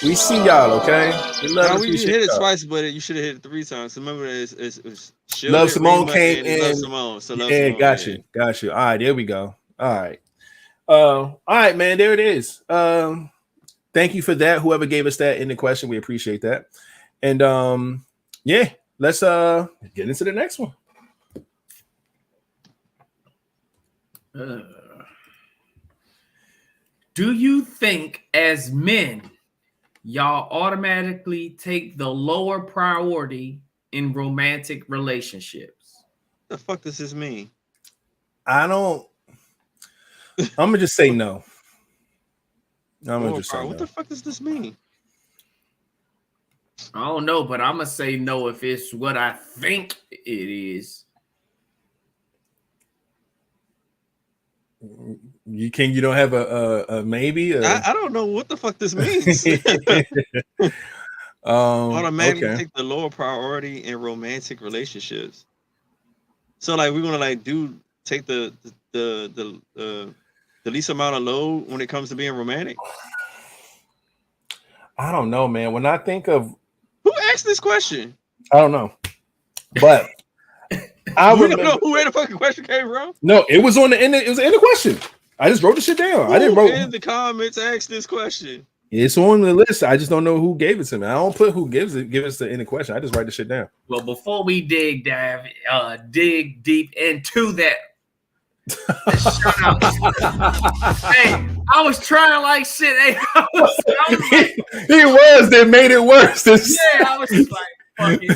We see y'all, okay? We hit it twice, but you should have hit it 3 times. Remember, it's Love Simone came in. Love Simone. So Love yeah, Simone, got you. All right, there we go. All right, man. There it is. Thank you for that. Whoever gave us that in the question, we appreciate that. And yeah, let's get into the next one. Do you think as men y'all automatically take the lower priority in romantic relationships? What the fuck does this mean? I'm gonna just say no. What the fuck does this mean? I don't know, but I'm gonna say no if it's what I think it is. You don't have a maybe? I don't know what the fuck this means. Automatically take the lower priority in romantic relationships. So like we're gonna take the least amount of load when it comes to being romantic. I don't know, man. When I think of who asked this question, I don't know, but I don't know where the fucking question came from. No, it was on the end. It was in the question. I just wrote the shit down. I didn't wrote in the comments. Ask this question. It's on the list. I just don't know who gave it to me. I don't put who gives it. Give us the in the question. I just write the shit down. Well, before we dig deep into that. Shout out. Hey, I was trying like shit. Hey, he was. They made it worse. Yeah, I was just like, fucking.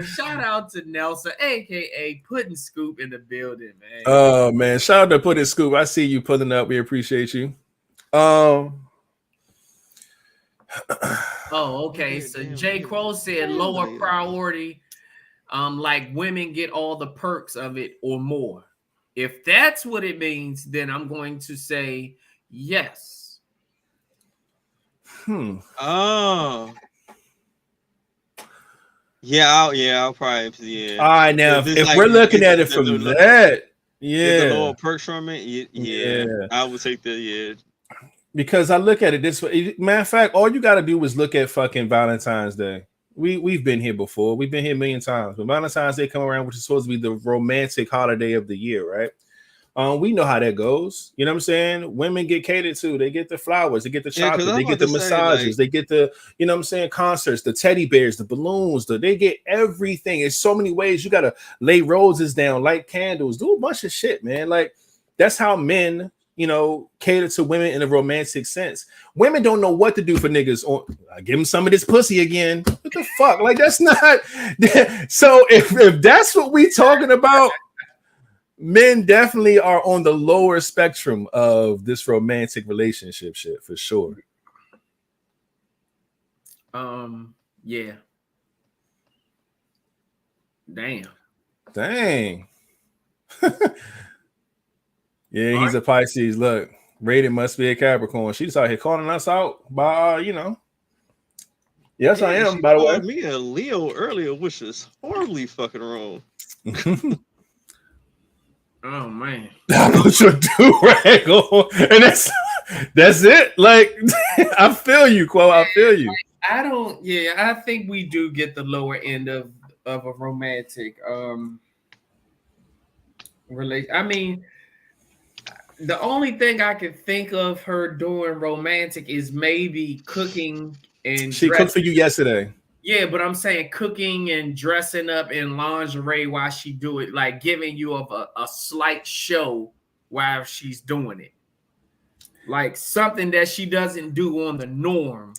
Shout out to Nelson, aka Putting Scoop in the building, man. Oh man, shout out to Putting Scoop. I see you pulling up. We appreciate you. Oh, okay. So 𝐒𝐻𝐻 said lower priority. Like women get all the perks of it or more. If that's what it means, then I'm going to say yes. Oh. I'll probably All right, now if like we're looking at it the from lower, that, get the yeah, lower perks from it. Yeah, I would take the because I look at it this way. Matter of fact, all you got to do is look at fucking Valentine's Day. We've been here before. We've been here a million times. When Valentine's Day come around, which is supposed to be the romantic holiday of the year, right? We know how that goes. You know what I'm saying? Women get catered to. They get the flowers, they get the chocolate, they get the massages, they get the, you know what I'm saying, concerts, the teddy bears, the balloons, they get everything. There's so many ways. You gotta lay roses down, light candles, do a bunch of shit, man. Like that's how men, you know, cater to women in a romantic sense. Women don't know what to do for niggas. I give them some of this pussy again. What the fuck? Like that's not. So if that's what we talking about. Men definitely are on the lower spectrum of this romantic relationship shit for sure. Yeah. Damn. Yeah, he's a Pisces. Look, Raiden must be a Capricorn. She's out here calling us out by, you know. Yes, I am. By the way, me a Leo earlier, which is horribly fucking wrong. Oh man, I put your do-rag on, and that's it. Like I feel you, Quo. I feel you. I don't. Yeah, I think we do get the lower end of a romantic relation. I mean, the only thing I can think of her doing romantic is maybe cooking and she cooked for you yesterday. Yeah, but I'm saying cooking and dressing up in lingerie while she do it, like giving you a slight show while she's doing it. Like something that she doesn't do on the norm.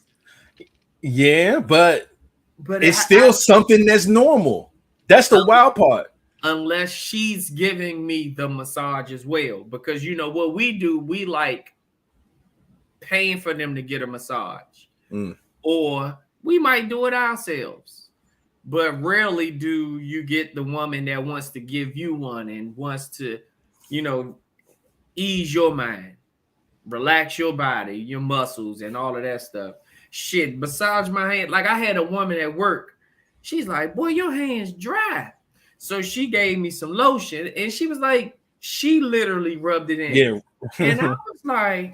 Yeah, but it's still something that's normal. That's the wild part. Unless she's giving me the massage as well. Because you know what we do, we like paying for them to get a massage. Or we might do it ourselves, but rarely do you get the woman that wants to give you one and wants to, you know, ease your mind, relax your body, your muscles, and all of that stuff. Shit, massage my hand. Like I had a woman at work. She's like, boy, your hand's dry. So she gave me some lotion and she was like, she literally rubbed it in. Yeah. And I was like,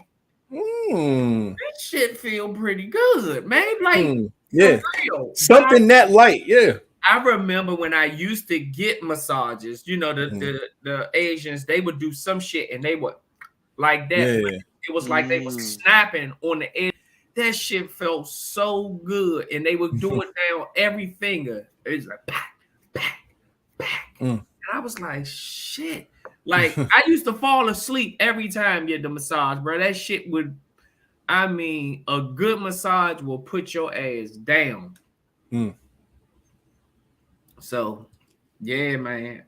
this shit feel pretty good, man. Like, yeah, something that light. Yeah, I remember when I used to get massages. You know, the Asians, they would do some shit and they would like that. Yeah. It was like they was snapping on the edge. That shit felt so good, and they would do it down every finger. It was like back, and I was like, shit. Like I used to fall asleep every time you get the massage, bro. That shit would. I mean, a good massage will put your ass down. So, yeah, man.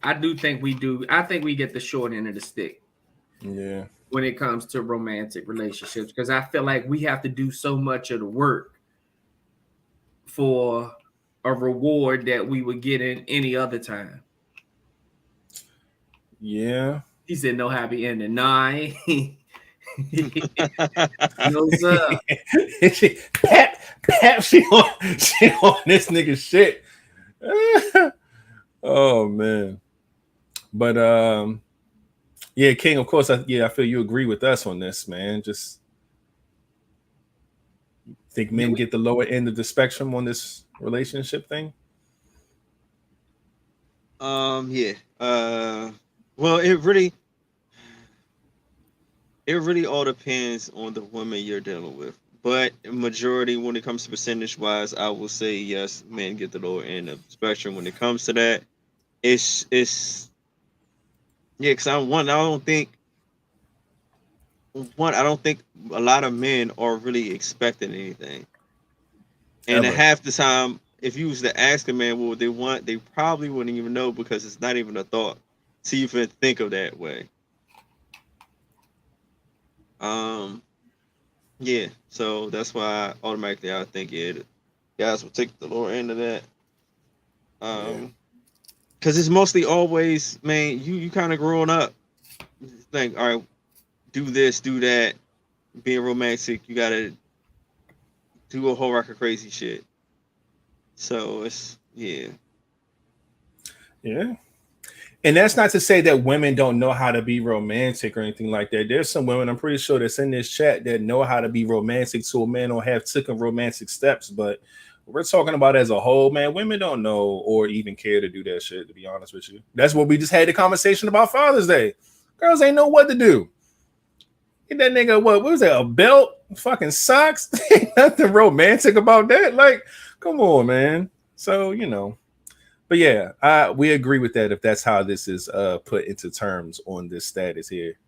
I do think we do. I think we get the short end of the stick. Yeah. When it comes to romantic relationships, because I feel like we have to do so much of the work for a reward that we would get in any other time. Yeah. He said no happy ending. Nah, no sir. Pap, she on this nigga shit. Oh man. But yeah, King, of course, I feel you agree with us on this, man. Just think men get the lower end of the spectrum on this relationship thing. Yeah. Well, it really all depends on the woman you're dealing with. But majority, when it comes to percentage wise, I will say yes, men get the lower end of the spectrum when it comes to that. It's yeah, because I don't think a lot of men are really expecting anything. And half the time, if you was to ask a man what they want, they probably wouldn't even know because it's not even a thought to even think of that way. Yeah, so that's why automatically I think guys will take the lower end of that. Because it's mostly always, man, you kind of growing up, think, all right, do this, do that, being romantic, you gotta do a whole record crazy shit. So it's yeah. And that's not to say that women don't know how to be romantic or anything like that. There's some women, I'm pretty sure, that's in this chat that know how to be romantic to a man or have taken romantic steps. But we're talking about as a whole, man. Women don't know or even care to do that shit, to be honest with you. That's what we just had the conversation about Father's Day. Girls ain't know what to do. Get that nigga, what was that, a belt? Fucking socks? Ain't nothing romantic about that. Like, come on, man. So, you know. But yeah, we agree with that if that's how this is put into terms on this status here.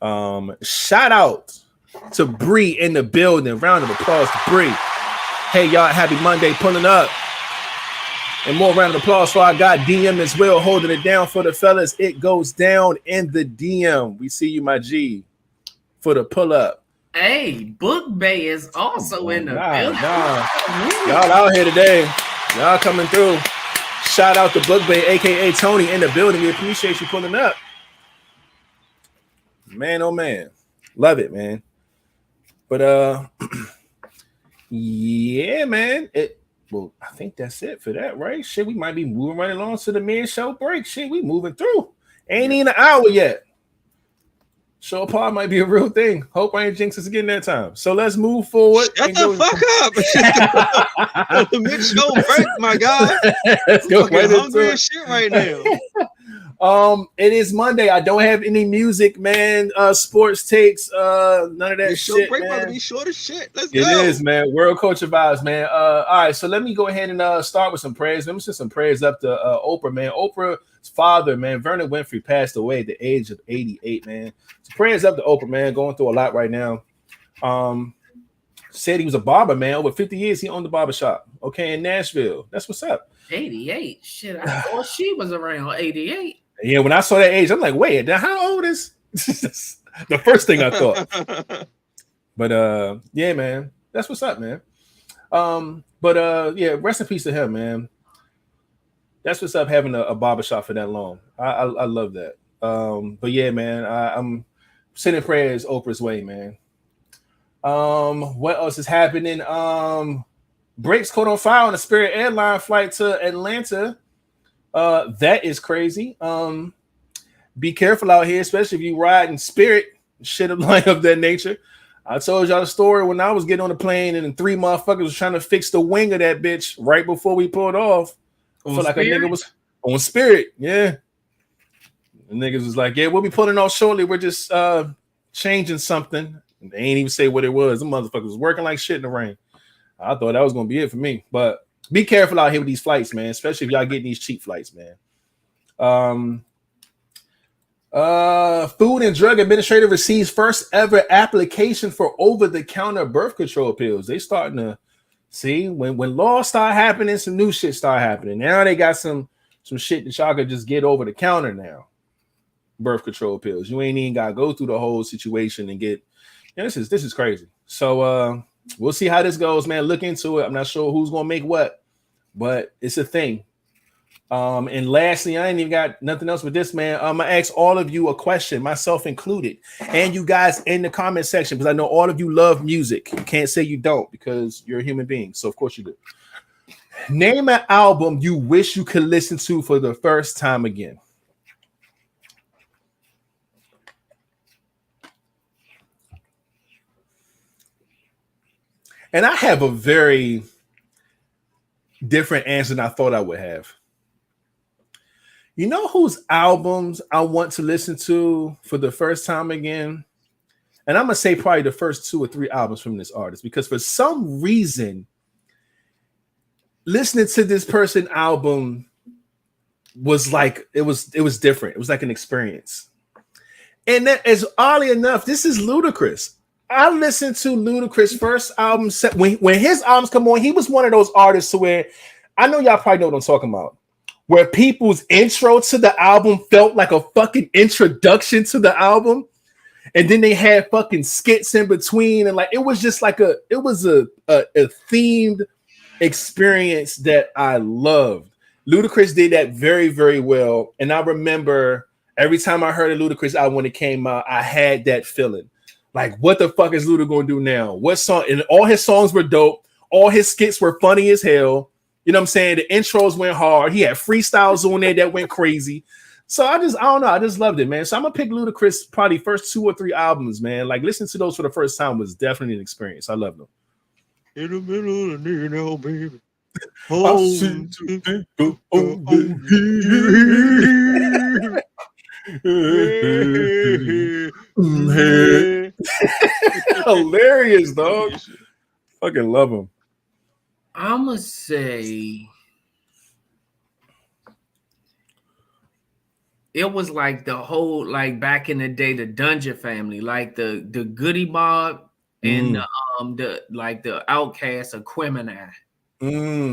Shout out to Bree in the building. Round of applause to Bree. Hey, y'all, happy Monday pulling up. And more round of applause for our guy DM as well, holding it down for the fellas. It goes down in the DM. We see you, my G, for the pull up. Hey, Book Bay is also in the building. Y'all out here today. Y'all coming through. Shout out to Book Bay, aka Tony, in the building. We appreciate you pulling up. Man, oh man. Love it, man. But yeah, man. Well, I think that's it for that, right? Shit, we might be moving right along to the mid-show break. Shit, we moving through. Ain't even an hour yet. Show apart might be a real thing. Hope I ain't jinx us again that time. So let's move forward. Shut the fuck up. Mid-show break, my guy. Let's go right hungry as shit right now. It is Monday. I don't have any music, man. Sports takes, none of that shit. Break man. About to be short as shit. Let's go. It is, man. World Culture Vibes, man. All right, so let me go ahead and start with some prayers. Let me send some prayers up to Oprah, man. Oprah's father, man, Vernon Winfrey, passed away at the age of 88, man. So prayers up to Oprah, man. Going through a lot right now. Said he was a barber, man. Over 50 years, he owned the barber shop. Okay, in Nashville. That's what's up. 88. Shit, I thought she was around 88. Yeah, when I saw that age, I'm like, wait, how old is the first thing I thought? But yeah, man, that's what's up, man. Yeah, rest in peace to him, man. That's what's up, having a barbershop for that long. I love that. But yeah, man, I'm sending prayers Oprah's way, man. What else is happening? Brakes caught on fire on a Spirit airline flight to Atlanta. That is crazy. Be careful out here, especially if you ride in Spirit, shit of that nature. I told y'all the story when I was getting on the plane and 3 motherfuckers was trying to fix the wing of that bitch right before we pulled off. I feel like a nigga was on Spirit. Yeah. The niggas was like, yeah, we'll be pulling off shortly. We're just changing something. And they ain't even say what it was. The motherfuckers was working like shit in the rain. I thought that was gonna be it for me. But be careful out here with these flights, man, especially if y'all getting these cheap flights, man. Food and Drug Administrator receives first ever application for over-the-counter birth control pills. They starting to see when laws start happening, some new shit start happening. Now they got some shit that y'all could just get over the counter now. Birth control pills. You ain't even gotta go through the whole situation and get. This is crazy. So we'll see how this goes, man. Look into it. I'm not sure who's gonna make what, but it's a thing. And lastly, I ain't even got nothing else with this, man. I'm gonna ask all of you a question, myself included, and you guys in the comment section, because I know all of you love music. You can't say you don't because you're a human being, so of course you do. Name an album you wish you could listen to for the first time again. And I have a very different answer than I thought I would have. You know whose albums I want to listen to for the first time again? And I'm going to say probably the first 2 or 3 albums from this artist, because for some reason, listening to this person album was like, it was different. It was like an experience. And that is, oddly enough, this is Ludacris. I listened to Ludacris' first album. When his albums come on, he was one of those artists to where, I know y'all probably know what I'm talking about, where people's intro to the album felt like a fucking introduction to the album. And then they had fucking skits in between. And like, it was just like a themed experience that I loved. Ludacris did that very, very well. And I remember every time I heard a Ludacris album when it came out, I had that feeling. Like, what the fuck is Luda gonna do now? What song? And all his songs were dope. All his skits were funny as hell. You know what I'm saying? The intros went hard. He had freestyles on there that went crazy. So I don't know. I just loved it, man. So I'm gonna pick Ludacris probably first 2 or 3 albums, man. Like listening to those for the first time was definitely an experience. I love them. In the middle of the night now, baby. Hilarious, dog. Fucking love him. I'ma say it was like the whole, like back in the day, the Dungeon Family, like the Goody Mob and the Outcast of 𝐿𝐻𝐻.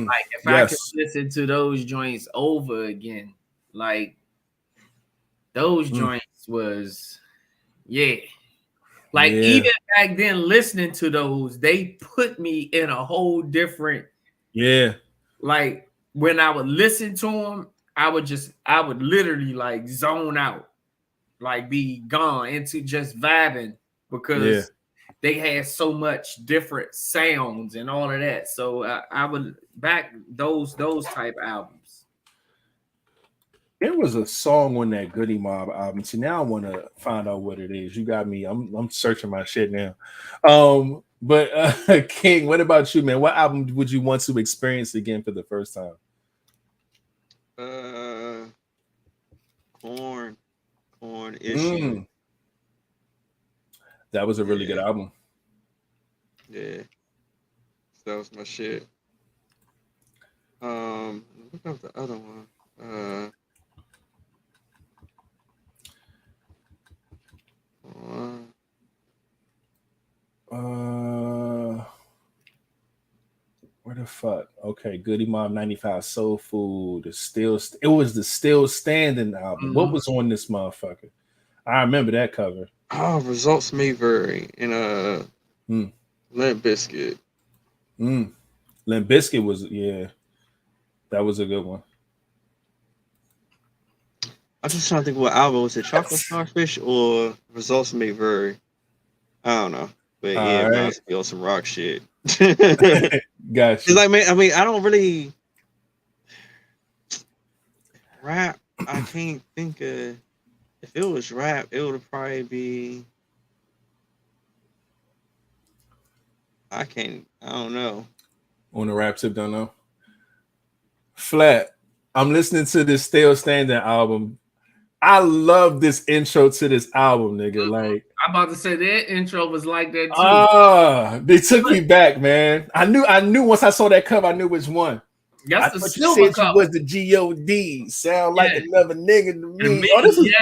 Like if I could listen to those joints over again, like those joints was like even back then listening to those, they put me in a whole different like when I would listen to them, I would literally like zone out, like be gone into just vibing because they had so much different sounds and all of that. So I would back those type albums. There was a song on that Goody Mob album. See, now I want to find out what it is. You got me. I'm searching my shit now. But King, what about you, man? What album would you want to experience again for the first time? Corn Issue. That was a really good album. Yeah, that was my shit. Look up the other one. Where the fuck? Okay, Goody Mob 95 Soul Food. It was the Still Standing album. What was on this motherfucker? I remember that cover. Results May Vary in Limp Bizkit. Limp Bizkit was that was a good one. I'm just trying to think what album was it. Chocolate Starfish or Results May Vary? I don't know, but it must be on some rock shit. Gotcha. Like, man, I mean, I don't really rap. I can't think of. If it was rap, it would probably be. I don't know. On the rap tip, don't know. Flat. I'm listening to this Still Standing album. I love this intro to this album, nigga. Like I'm about to say that intro was like that too. They took me back, man. I knew once I saw that cover, I knew which one. That's I the you silver said cover. You was the G.O.D. Sound like another nigga to me. Oh, this is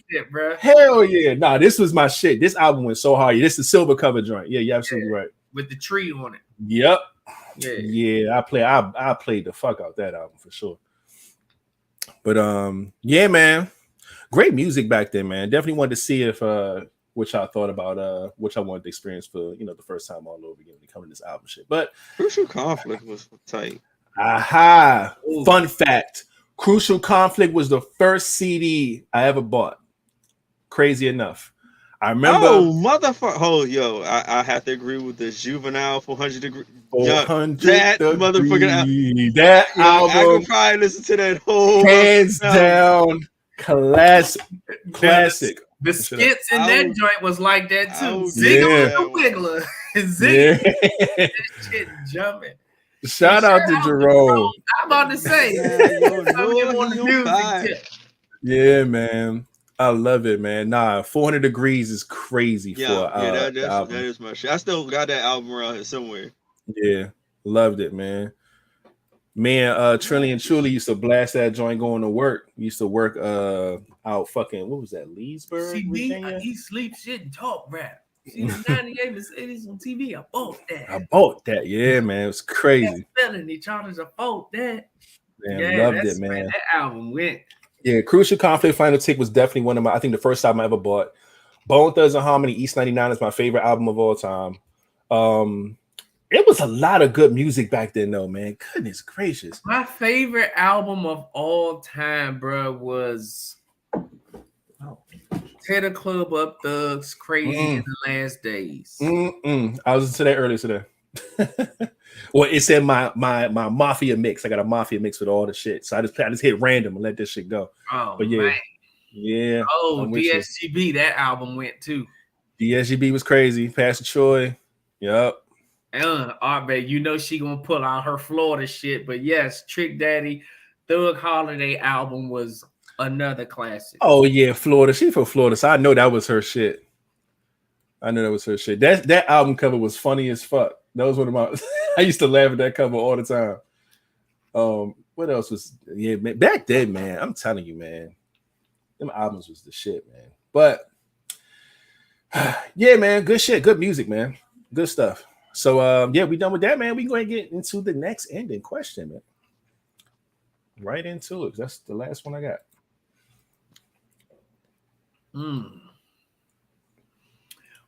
shit, bro. Hell yeah. Nah, this was my shit. This album went so hard. This is the silver cover joint. Yeah, you're absolutely right. With the tree on it. Yep. Yeah. I played the fuck out that album for sure. But yeah, man. Great music back then, man. Definitely wanted to see if what y'all thought about what y'all wanted to experience for the first time all over again when it comes to this album shit. But Crucial Conflict was tight. Aha. Ooh. Fun fact. Crucial Conflict was the first CD I ever bought. Crazy enough. I remember. Oh, motherfucker. Oh, yo, I have to agree with the Juvenile 400 Degree. 400 that degree. Motherfucker. That album. I could probably listen to that whole. Hands down. Classic. The skits in that joint was like that too. Zigga the Wiggler. Zigga. That shit jumping. Shout out to Jerome. I'm about to say. Yeah, man. I love it, man. Nah, 400 Degrees is crazy that is my shit. I still got that album around here somewhere. Yeah, loved it, man. Man, Trillian Truly used to blast that joint going to work. We used to work out fucking, what was that, Leesburg, Virginia? He sleep shit and talk rap. See the 98 Mercedes on TV. I bought that. Yeah, man. It was crazy. He charged a fault that. Man, loved it, man. That album went. Yeah, Crucial Conflict Final Tick was definitely one of I think the first album I ever bought. Bone Thugs and Harmony East 99 is my favorite album of all time. It was a lot of good music back then, though, man. Goodness gracious. My favorite album of all time, bro, was Tear the club up, thugs, crazy in the last days. I was to that earlier today. Well, it said my mafia mix. I got a mafia mix with all the shit. So I just hit random and let this shit go. Oh, but yeah, man. Yeah. Oh, DSGB, that album went too. DSGB was crazy. Pastor Troy. Yep. Babe, you know she gonna pull out her Florida shit, but yes, Trick Daddy, Thug Holiday album was another classic. Oh yeah, Florida. She from Florida, so I know that was her shit. That album cover was funny as fuck. That was one of my. I used to laugh at that cover all the time. What else was? Yeah, man, back then, man. I'm telling you, man, them albums was the shit, man. But yeah, man, good shit, good music, man, good stuff. So yeah, we done with that, man. We going to get into the next ending question, man. Right into it. That's the last one I got.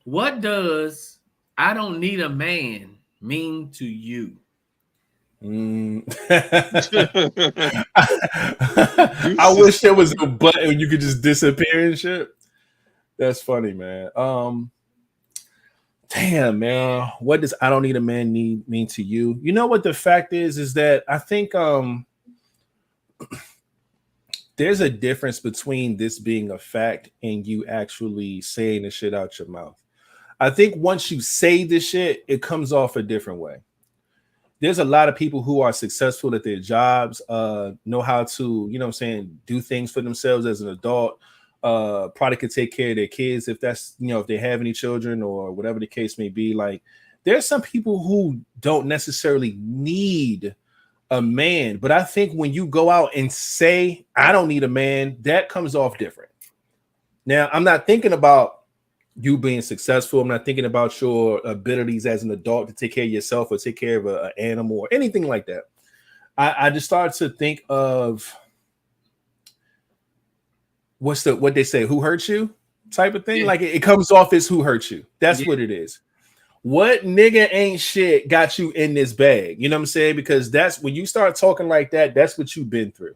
What does "I don't need a man" mean to you? I wish there was a button you could just disappear and shit. That's funny, man. Damn, man. What does "I don't need a man" mean to you? You know what the fact is that I think there's a difference between this being a fact and you actually saying the shit out your mouth. I think once you say this shit, it comes off a different way. There's a lot of people who are successful at their jobs, know how to, you know what I'm saying, do things for themselves as an adult, probably could take care of their kids if that's, you know, if they have any children or whatever the case may be. Like, there's some people who don't necessarily need a man, but I think when you go out and say, "I don't need a man," that comes off different. Now, I'm not thinking about you being successful. I'm not thinking about your abilities as an adult to take care of yourself or take care of an animal or anything like that. I just started to think of what they say, who hurt you type of thing. Yeah. Like it comes off as who hurt you. That's what it is. What nigga ain't shit got you in this bag? You know what I'm saying? Because that's when you start talking like that, that's what you've been through.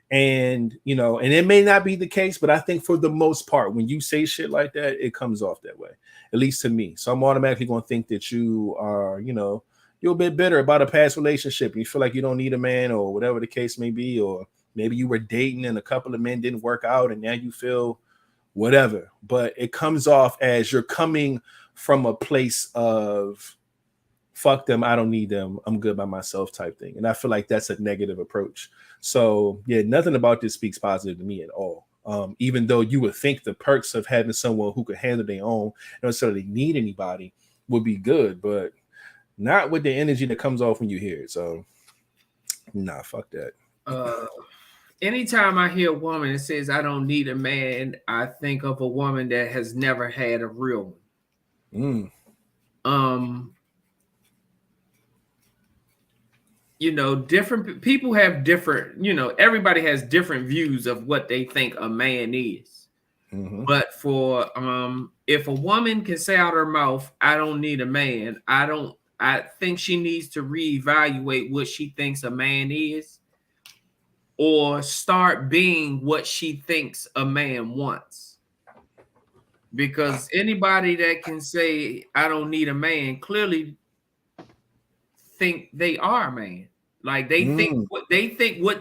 And, you know, and it may not be the case, but I think for the most part, when you say shit like that, it comes off that way, at least to me. So I'm automatically going to think that you are, you know, you're a bit bitter about a past relationship and you feel like you don't need a man or whatever the case may be, or maybe you were dating and a couple of men didn't work out and now you feel whatever. But it comes off as you're coming from a place of fuck them, I don't need them, I'm good by myself type thing. And I feel like that's a negative approach. So yeah, nothing about this speaks positive to me at all. Even though you would think the perks of having someone who could handle their own, don't necessarily need anybody, would be good, but not with the energy that comes off when you hear it. So nah, fuck that. Anytime I hear a woman that says "I don't need a man," I think of a woman that has never had a real one. You know, different people have different, you know, everybody has different views of what they think a man is. But for if a woman can say out her mouth, "I don't need a man," I think she needs to reevaluate what she thinks a man is, or start being what she thinks a man wants. Because anybody that can say "I don't need a man" clearly think they are a man. Like they think what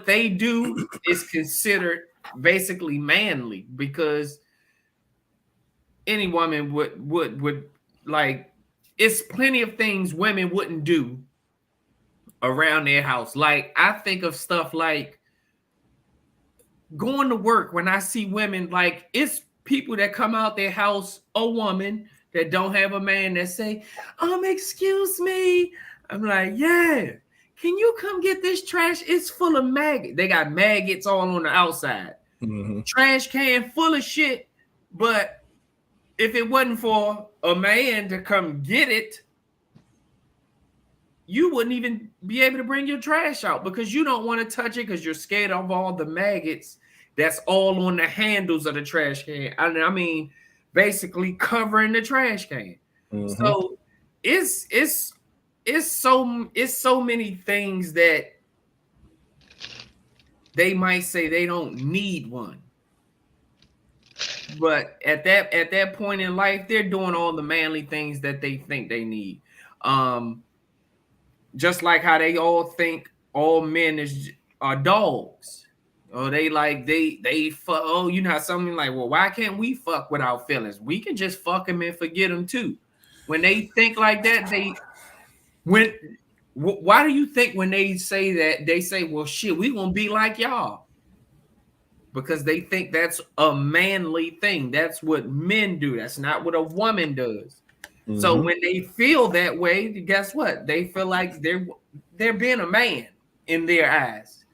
they do is considered basically manly, because any woman would like, it's plenty of things women wouldn't do around their house. Like I think of stuff like going to work. When I see women, like it's people that come out their house, a woman that don't have a man, that say, "Excuse me." I'm like, "Yeah, can you come get this trash? It's full of maggots." They got maggots all on the outside. Trash can full of shit. But if it wasn't for a man to come get it, you wouldn't even be able to bring your trash out, because you don't want to touch it because you're scared of all the maggots that's all on the handles of the trash can. I mean, basically covering the trash can. So it's so many things that they might say they don't need one. But at that point in life, they're doing all the manly things that they think they need. Just like how they all think all men are dogs. Or they fuck. Oh, you know how something like, well, why can't we fuck without feelings? We can just fuck them and forget them too. When they think like that, why do you think when they say that, they say, well, shit, we gonna be like y'all? Because they think that's a manly thing. That's what men do. That's not what a woman does. Mm-hmm. So when they feel that way, guess what? They feel like they're being a man in their eyes.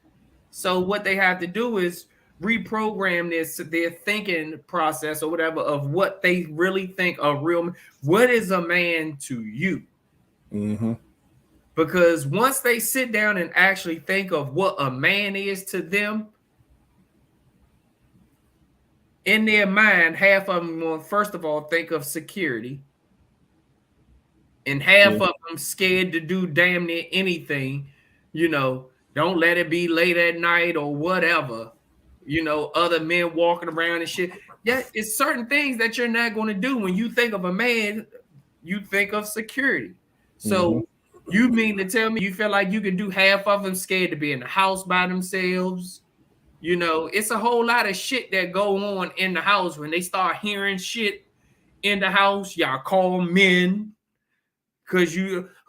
So what they have to do is reprogram their thinking process or whatever of what they really think a real. What is a man to you? Mm-hmm. Because once they sit down and actually think of what a man is to them, in their mind, half of them will first of all think of security, and half of them scared to do damn near anything. You know, don't let it be late at night or whatever. You know, other men walking around and shit. Yeah, it's certain things that you're not going to do. When you think of a man, you think of security. So you mean to tell me you feel like you can do half of them scared to be in the house by themselves? You know, it's a whole lot of shit that go on in the house. When they start hearing shit in the house, y'all call men because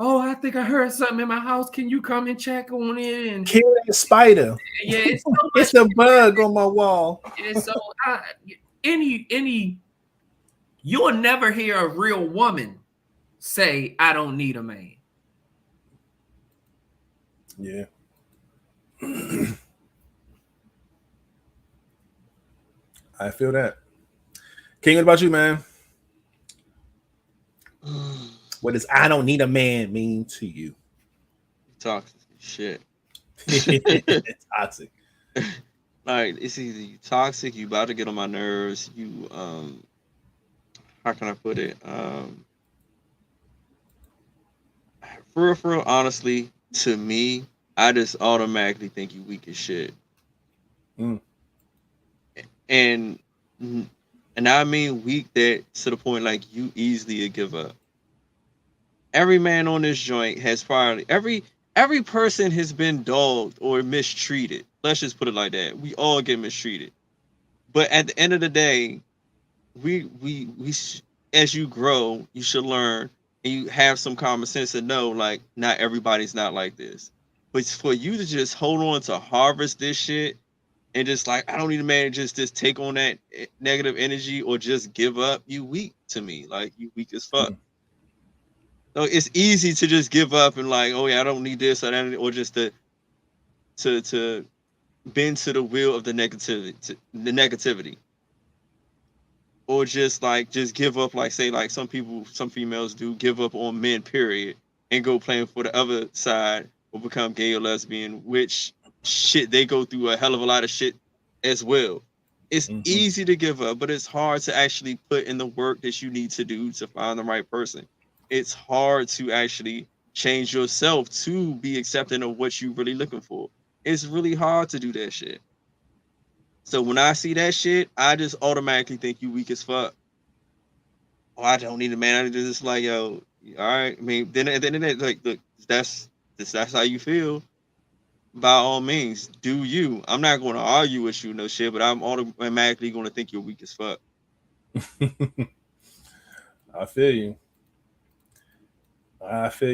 I think I heard something in my house. Can you come and check on it? And kill that spider. Yeah, it's, so it's a bug on my wall. And so you'll never hear a real woman say, I don't need a man. Yeah. I feel that. King, what about you, man? What does I don't need a man mean to you? Toxic shit. Toxic. Like, it's either you toxic, you about to get on my nerves, you how can I put it? For real, honestly, to me, I just automatically think you weak as shit. And I mean weak that to the point like you easily give up. Every man on this joint has probably every person has been dogged or mistreated. Let's just put it like that. We all get mistreated. But at the end of the day, we as you grow, you should learn and you have some common sense to know like not everybody's not like this. But for you to just hold on to harvest this shit and just like, I don't need a man to just take on that negative energy or just give up, you weak to me. Like, you weak as fuck. So it's easy to just give up and like, oh yeah, I don't need this or that, or just to bend to the will of the negativity. Or just give up, like say like some females do give up on men, period, and go playing for the other side or become gay or lesbian, which shit, they go through a hell of a lot of shit as well. It's easy to give up, but it's hard to actually put in the work that you need to do to find the right person. It's hard to actually change yourself to be accepting of what you're really looking for. It's really hard to do that shit. So when I see that shit, I just automatically think you weak as fuck. Oh, I don't need a man. I just like, yo, all right. I mean, then like, look, that's how you feel. By all means, do you. I'm not going to argue with you, no shit, but I'm automatically going to think you're weak as fuck. I feel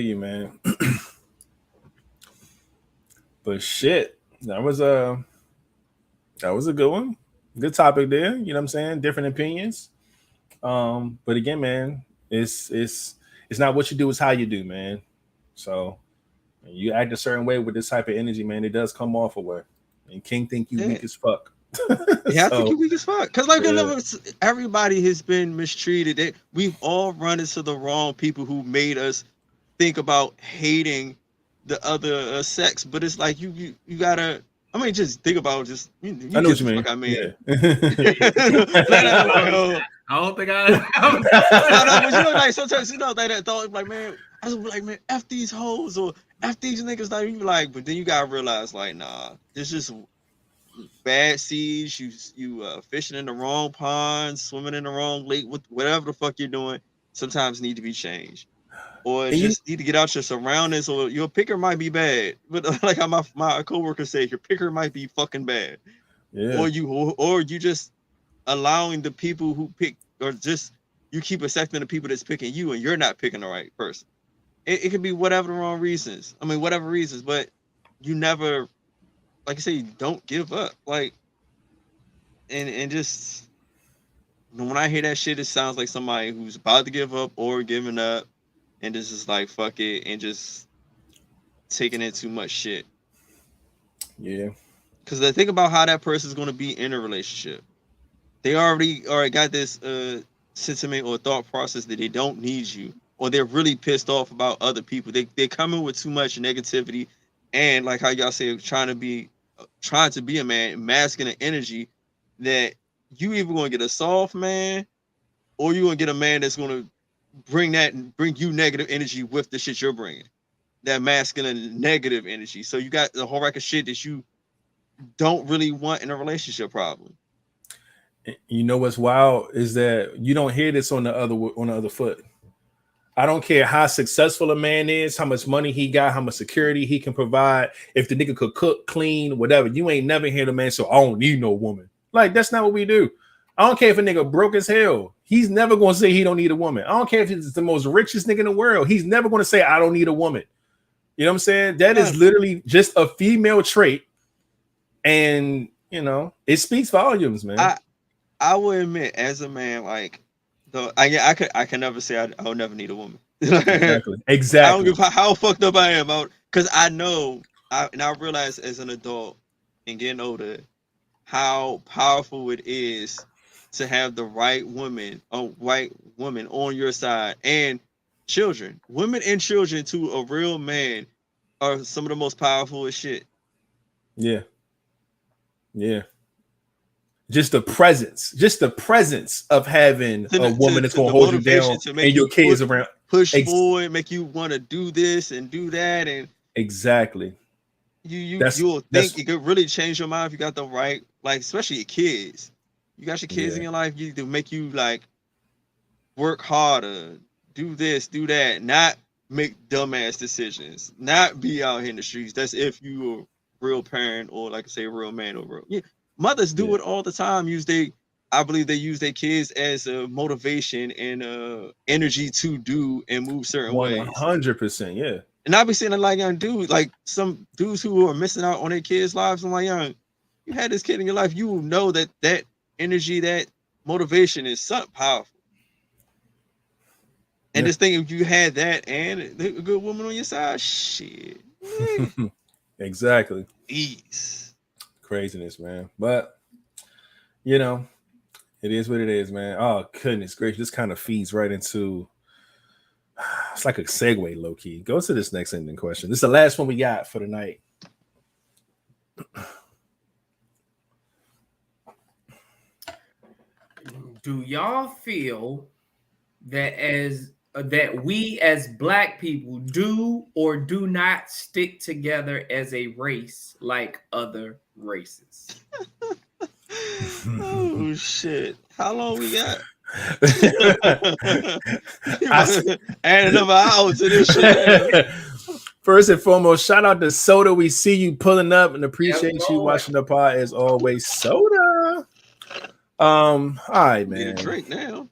you, man. But shit, that was a good one. Good topic there. You know what I'm saying? Different opinions. But again, man, it's not what you do, it's how you do, man. So you act a certain way with this type of energy, man, it does come off a way. And King think you weak as fuck. Yeah, I think you weak as fuck. Because everybody has been mistreated. We've all run into the wrong people who made us think about hating the other sex. But it's like you gotta. I mean, just think about just. You I know what you mean. I mean. Yeah. I don't think I. No, but you know, like sometimes that thought like, man, I was like, man, f these hoes or f these niggas. Like, you like, but then you gotta realize, like, nah, this just bad seeds, you fishing in the wrong pond, swimming in the wrong lake, whatever the fuck you're doing, sometimes need to be changed. Or just need to get out your surroundings, or your picker might be bad. But like how my coworker said, your picker might be fucking bad. Yeah. Or you just allowing the people who pick, or just you keep accepting the people that's picking you and you're not picking the right person. It could be whatever the wrong reasons. I mean, whatever reasons, but you never, like I say, don't give up. Like, and just when I hear that shit, it sounds like somebody who's about to give up or giving up, and this is like fuck it, and just taking in too much shit. Yeah. Because the thing about how that person's going to be in a relationship, they already got this sentiment or thought process that they don't need you, or they're really pissed off about other people. They come in with too much negativity, and like how y'all say, trying to be a man, masking an energy that you either going to get a soft man, or you're going to get a man that's going to bring you negative energy with the shit you're bringing, that masculine negative energy. So you got the whole rack of shit that you don't really want in a relationship problem. You know what's wild is that you don't hear this on the other foot. I don't care how successful a man is, how much money he got, how much security he can provide. If the nigga could cook, clean, whatever, you ain't never hear the man say, I don't need no woman. Like, that's not what we do. I don't care if a nigga broke as hell. He's never going to say he don't need a woman. I don't care if he's the most richest nigga in the world. He's never going to say, I don't need a woman. You know what I'm saying? That is literally just a female trait. And, you know, it speaks volumes, man. I will admit, as a man, like, I can never say I would never need a woman. Exactly. I don't give a how fucked up I am, because I know, and I realize as an adult and getting older, how powerful it is to have the right woman on your side, and children. Women and children to a real man are some of the most powerful as shit. Yeah. Yeah. Just the presence of having a woman that's going to hold you down and your kids around. Push forward, make you want to do this and do that. And exactly. You'll think it could really change your mind if you got the right, like, especially your kids. You got your kids in your life, to make you like work harder, do this, do that, not make dumbass decisions, not be out here in the streets. That's if you a real parent, or like I say, a real man, or real. Yeah. Mothers do it all the time. I believe they use their kids as a motivation and energy to do and move certain ways. 100%, yeah. And I be seeing like young dudes, like some dudes who are missing out on their kids' lives. I'm like, young, you had this kid in your life, you will know that energy, that motivation is something powerful. And this thing, if you had that and a good woman on your side, shit. Exactly. Ease. Craziness, man. But you know, it is what it is, man. Oh goodness gracious, this kind of feeds right into, it's like a segue, low key. Go to this next ending question. This is the last one we got for the night. Do y'all feel that we as Black people do or do not stick together as a race like other races? Oh shit! How long we got? Add another hour to this shit. First and foremost, shout out to Soda. We see you pulling up and appreciate you watching the pod as always, Soda. All right, man. Need a drink now.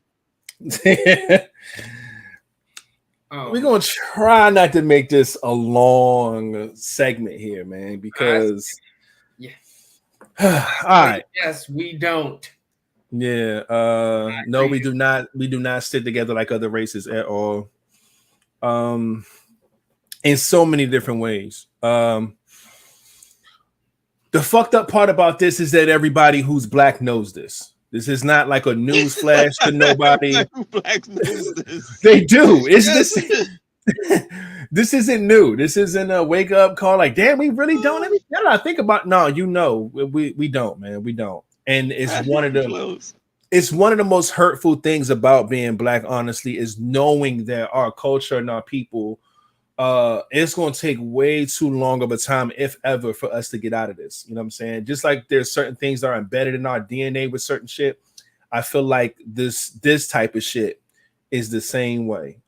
We're gonna try not to make this a long segment here, man, because all right. Yes, we don't. Yeah. No, we do not. We do not stick together like other races at all. In so many different ways. The fucked up part about this is that everybody who's Black knows this. This is not like a news flash to nobody. Black knows this. They do. It's this. This isn't new. This isn't a wake up call. Like, damn, we really don't. I think about. No, you know, we don't, man. We don't. And it's one of the. It's one of the most hurtful things about being Black. Honestly, is knowing that our culture and our people it's going to take way too long of a time, if ever, for us to get out of this. You know what I'm saying? Just like there's certain things that are embedded in our DNA with certain shit, I feel like this type of shit is the same way.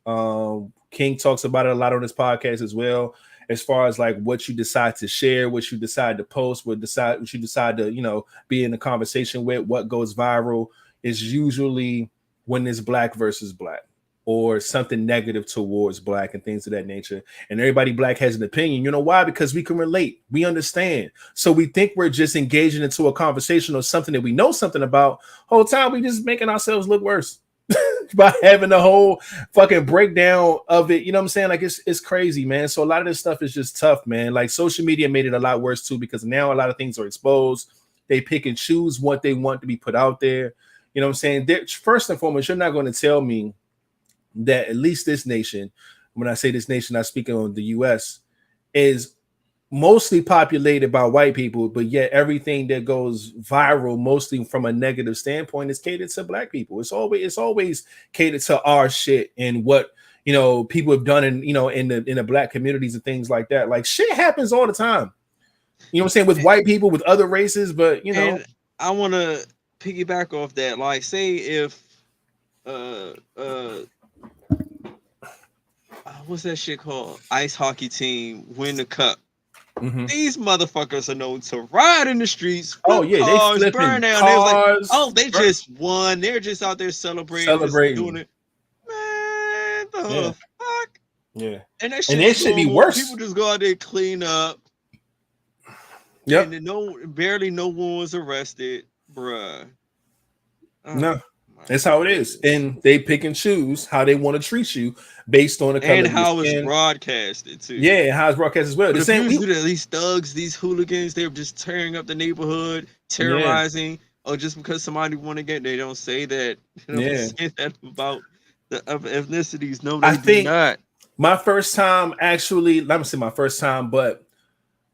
King talks about it a lot on his podcast as well, as far as like what you decide to share, what you decide to post, what you decide to, you know, be in a conversation with, what goes viral is usually when it's black versus black or something negative towards black and things of that nature. And everybody black has an opinion. You know why? Because we can relate. We understand. So we think we're just engaging into a conversation or something that we know something about. Whole time we just making ourselves look worse by having the whole fucking breakdown of it. You know what I'm saying? Like it's crazy, man. So a lot of this stuff is just tough, man. Like social media made it a lot worse too, because now a lot of things are exposed. They pick and choose what they want to be put out there. You know what I'm saying? First and foremost, you're not going to tell me that at least this nation, when I say this nation, I'm speaking on the US, is mostly populated by white people, but yet everything that goes viral, mostly from a negative standpoint, is catered to black people. It's always catered to our shit and what, you know, people have done in, you know, in the black communities and things like that. Like shit happens all the time. You know what I'm saying? With white people, with other races, but you know. And I want to piggyback off that. Like, say if what's that shit called? Ice hockey team win the cup. Mm-hmm. These motherfuckers are known to ride in the streets. Oh yeah, cars, they burn down. cars. Like, oh, they just won. They're just out there celebrating. Just doing it. Man, the fuck. Yeah, and that shit should be worse. People just go out there clean up. Yep. And barely no one was arrested, bruh. No. That's how it is. And they pick and choose how they want to treat you based on the color and how it's broadcasted too. Yeah, and how it's broadcast as well. But these thugs, these hooligans, they're just tearing up the neighborhood, terrorizing. Or just because somebody want to get, they don't say that. Say that about the other ethnicities. No, they do not. My first time, actually, let me say my first time, but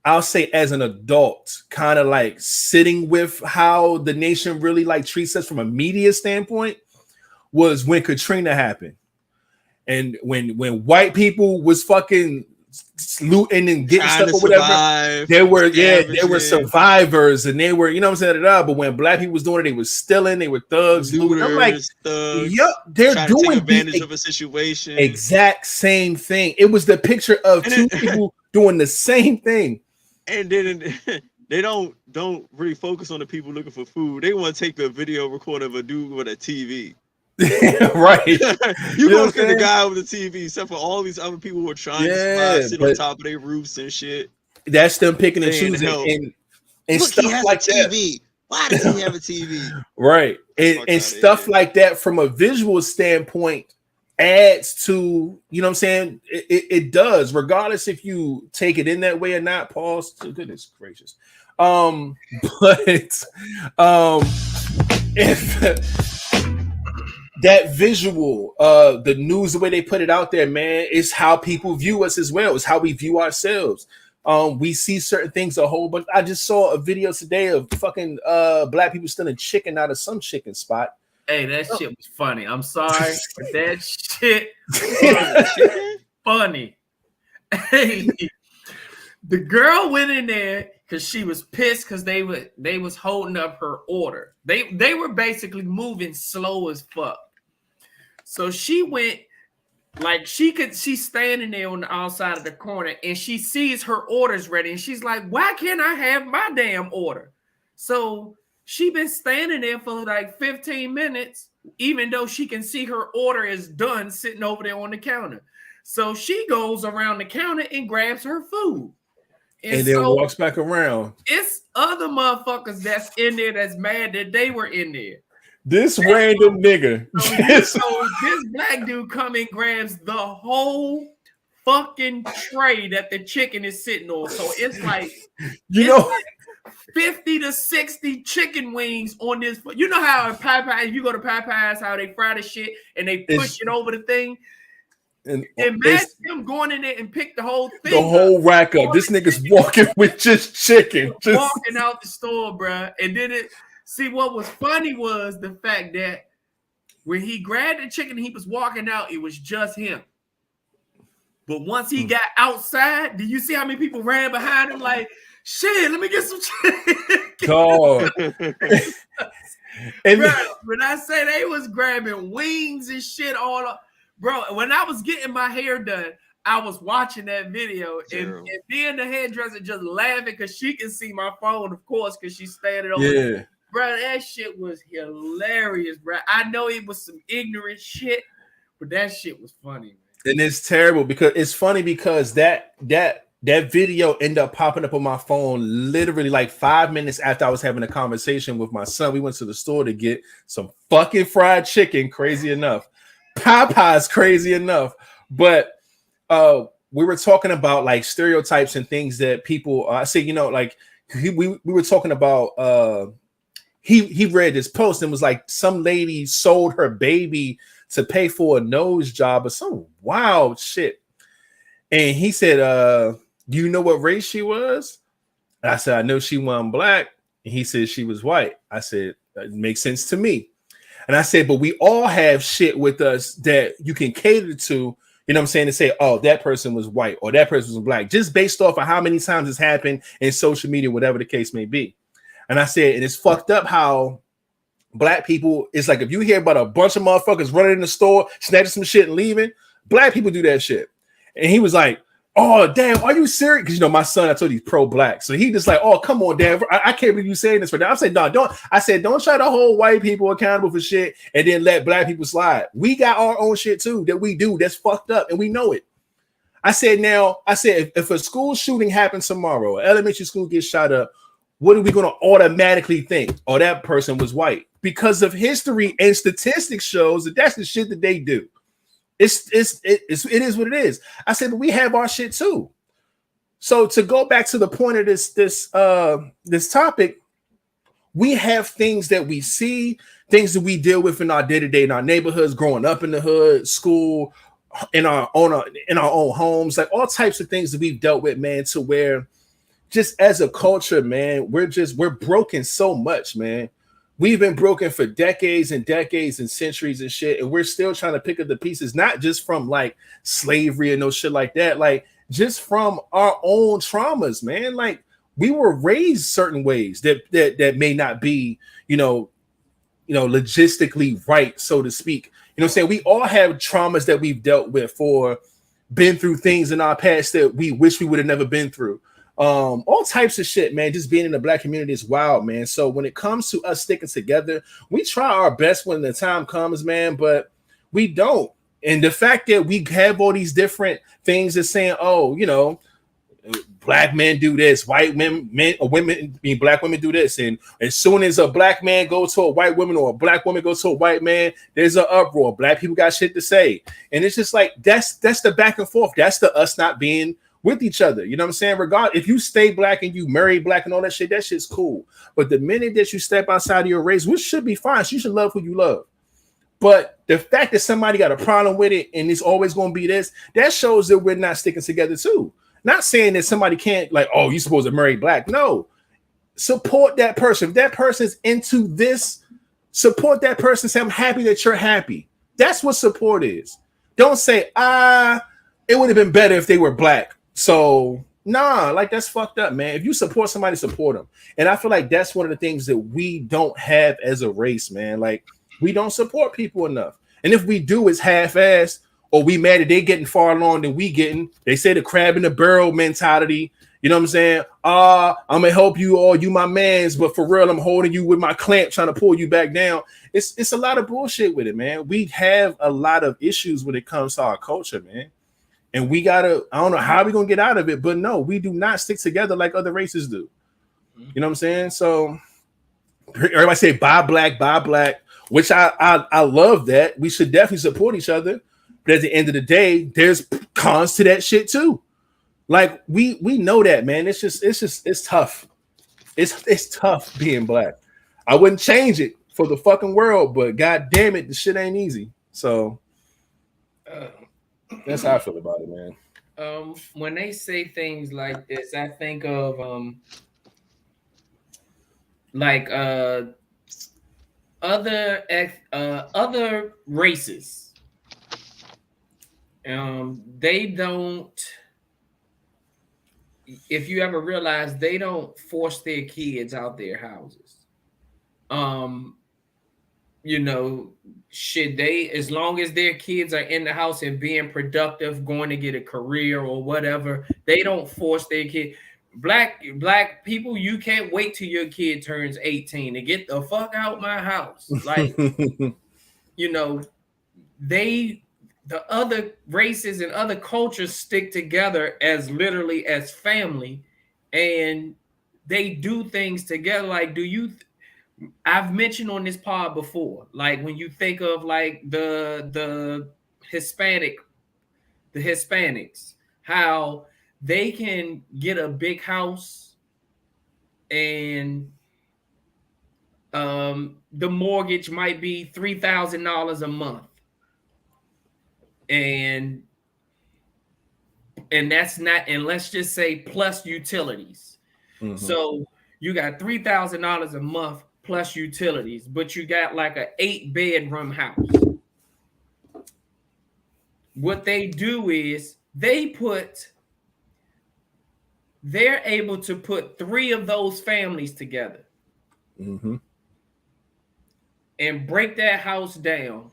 I'll say as an adult, kind of like sitting with how the nation really like treats us from a media standpoint was when Katrina happened. And when white people was fucking looting and getting stuff or whatever, they were survivors and they were, you know what I'm saying? But when black people was doing it, they was stealing, they were thugs, looting. I'm like, yup, they're doing take advantage of a situation. Exact same thing. It was the picture of two people doing the same thing. And then they don't really focus on the people looking for food. They want to take the video recorder of a dude with a TV. Right. You gonna look at the guy with the TV, except for all these other people who are trying to sit on top of their roofs and shit. That's them picking and choosing and look, stuff he has like a TV. That. Why does he have a TV? Right. And stuff like that from a visual standpoint adds to, you know what I'm saying? It does, regardless if you take it in that way or not. Pause. Goodness gracious. But if that visual, the news, the way they put it out there, man, is how people view us as well. It's how we view ourselves. We see certain things a whole bunch. I just saw a video today of fucking black people stealing chicken out of some chicken spot. Hey, that shit was funny. I'm sorry, but that shit was funny. Hey, the girl went in there because she was pissed because they was holding up her order. They were basically moving slow as fuck. So she went, like she's standing there on the outside of the corner and she sees her orders ready and she's like, why can't I have my damn order? So she been standing there for like 15 minutes, even though she can see her order is done sitting over there on the counter. So she goes around the counter and grabs her food. And then walks back around. It's other motherfuckers that's in there that's mad that they were in there. This random nigga. So this black dude come and grabs the whole fucking tray that the chicken is sitting on. So it's like, like 50 to 60 chicken wings on this. You know how in Popeyes, if you go to Popeyes, how they fry the shit and they push it over the thing. And imagine him going in there and pick the whole thing. The whole rack up. This nigga's walking with just chicken. Walking out the store, bruh. And then see what was funny was the fact that when he grabbed the chicken, he was walking out, it was just him. But once he got outside, did you see how many people ran behind him? Like, shit, let me get some shit. Dog. Bro, when I say they was grabbing wings and shit all up, bro, when I was getting my hair done, I was watching that video and being the hairdresser just laughing because she can see my phone, of course, because she's standing over there. Bro, that shit was hilarious, bro. I know it was some ignorant shit, but that shit was funny, man. And it's terrible because it's funny because that video ended up popping up on my phone literally like 5 minutes after I was having a conversation with my son. We went to the store to get some fucking fried chicken, crazy enough. Popeyes, crazy enough. But we were talking about like stereotypes and things that people I say, you know, like we were talking about he read this post and was like some lady sold her baby to pay for a nose job or some wild shit. And he said, do you know what race she was? And I said, I know she wasn't black. And he said she was white. I said, that makes sense to me. And I said, but we all have shit with us that you can cater to, you know what I'm saying, to say, oh, that person was white or that person was black, just based off of how many times it's happened in social media, whatever the case may be. And I said, and it's fucked up how black people, it's like if you hear about a bunch of motherfuckers running in the store, snatching some shit and leaving, black people do that shit. And he was like, oh, damn, are you serious? Because, you know, my son, I told you, he's pro-black. So he just like, oh, come on, damn. I can't believe you saying this for that. I said, no, don't. I said, don't try to hold white people accountable for shit and then let black people slide. We got our own shit, too, that we do that's fucked up, and we know it. I said, if a school shooting happens tomorrow, elementary school gets shot up, what are we going to automatically think? Oh, that person was white. Because of history and statistics shows that that's the shit that they do. It is what it is. I said, but we have our shit too. So to go back to the point of this topic, we have things that we see, things that we deal with in our day-to-day in our neighborhoods, growing up in the hood, school, in our own homes, like all types of things that we've dealt with, man, to where just as a culture, man, we're broken so much, man. We've been broken for decades and decades and centuries and shit, and we're still trying to pick up the pieces, not just from like slavery and no shit like that, like just from our own traumas, man. Like we were raised certain ways that may not be, you know, logistically right, so to speak. You know what I'm saying? We all have traumas that we've dealt with or been through things in our past that we wish we would have never been through. All types of shit, man. Just being in the black community is wild, man. So when it comes to us sticking together, we try our best when the time comes, man, but we don't. And the fact that we have all these different things that saying, oh, you know, black men do this, white men or women, black women do this, and as soon as a black man goes to a white woman or a black woman goes to a white man, there's an uproar. Black people got shit to say, and it's just like that's the back and forth. That's the us not being with each other. You know what I'm saying? Regardless, if you stay black and you marry black and all that shit's cool. But the minute that you step outside of your race, which should be fine, so you should love who you love. But the fact that somebody got a problem with it and it's always going to be this, that shows that we're not sticking together too. Not saying that somebody can't like, oh, you're supposed to marry black. No, support that person. If that person's into this, support that person. Say, I'm happy that you're happy. That's what support is. Don't say, it would have been better if they were black. So nah, like that's fucked up, man. If you support somebody, support them. And I feel like that's one of the things that we don't have as a race, man. Like we don't support people enough. And if we do, it's half-assed, or we mad that they getting far along than we getting. They say the crab in the barrel mentality. You know what I'm saying? I'm gonna help you, or you my mans, but for real, I'm holding you with my clamp, trying to pull you back down. It's a lot of bullshit with it, man. We have a lot of issues when it comes to our culture, man. And we gotta, I don't know how we're gonna get out of it, but no, we do not stick together like other races do. You know what I'm saying? So everybody say buy black, which I love that. We should definitely support each other. But at the end of the day, there's cons to that shit too. Like we know that, man. It's tough. It's tough being black. I wouldn't change it for the fucking world, but god damn it, the shit ain't easy. So that's how I feel about it, man. When they say things like this, I think of other races. They don't. If you ever realize, they don't force their kids out their houses. You know, should they, as long as their kids are in the house and being productive, going to get a career or whatever, they don't force their kid. Black people, you can't wait till your kid turns 18 to get the fuck out my house. Like, you know, the other races and other cultures stick together as literally as family, and they do things together. Like, I've mentioned on this pod before, like when you think of like the Hispanics, how they can get a big house and the mortgage might be $3,000 a month, and that's not, and let's just say plus utilities. Mm-hmm. So you got $3,000 a month plus utilities, but you got like an 8-bedroom house. What they do is they're able to put 3 of those families together, mm-hmm, and break that house down.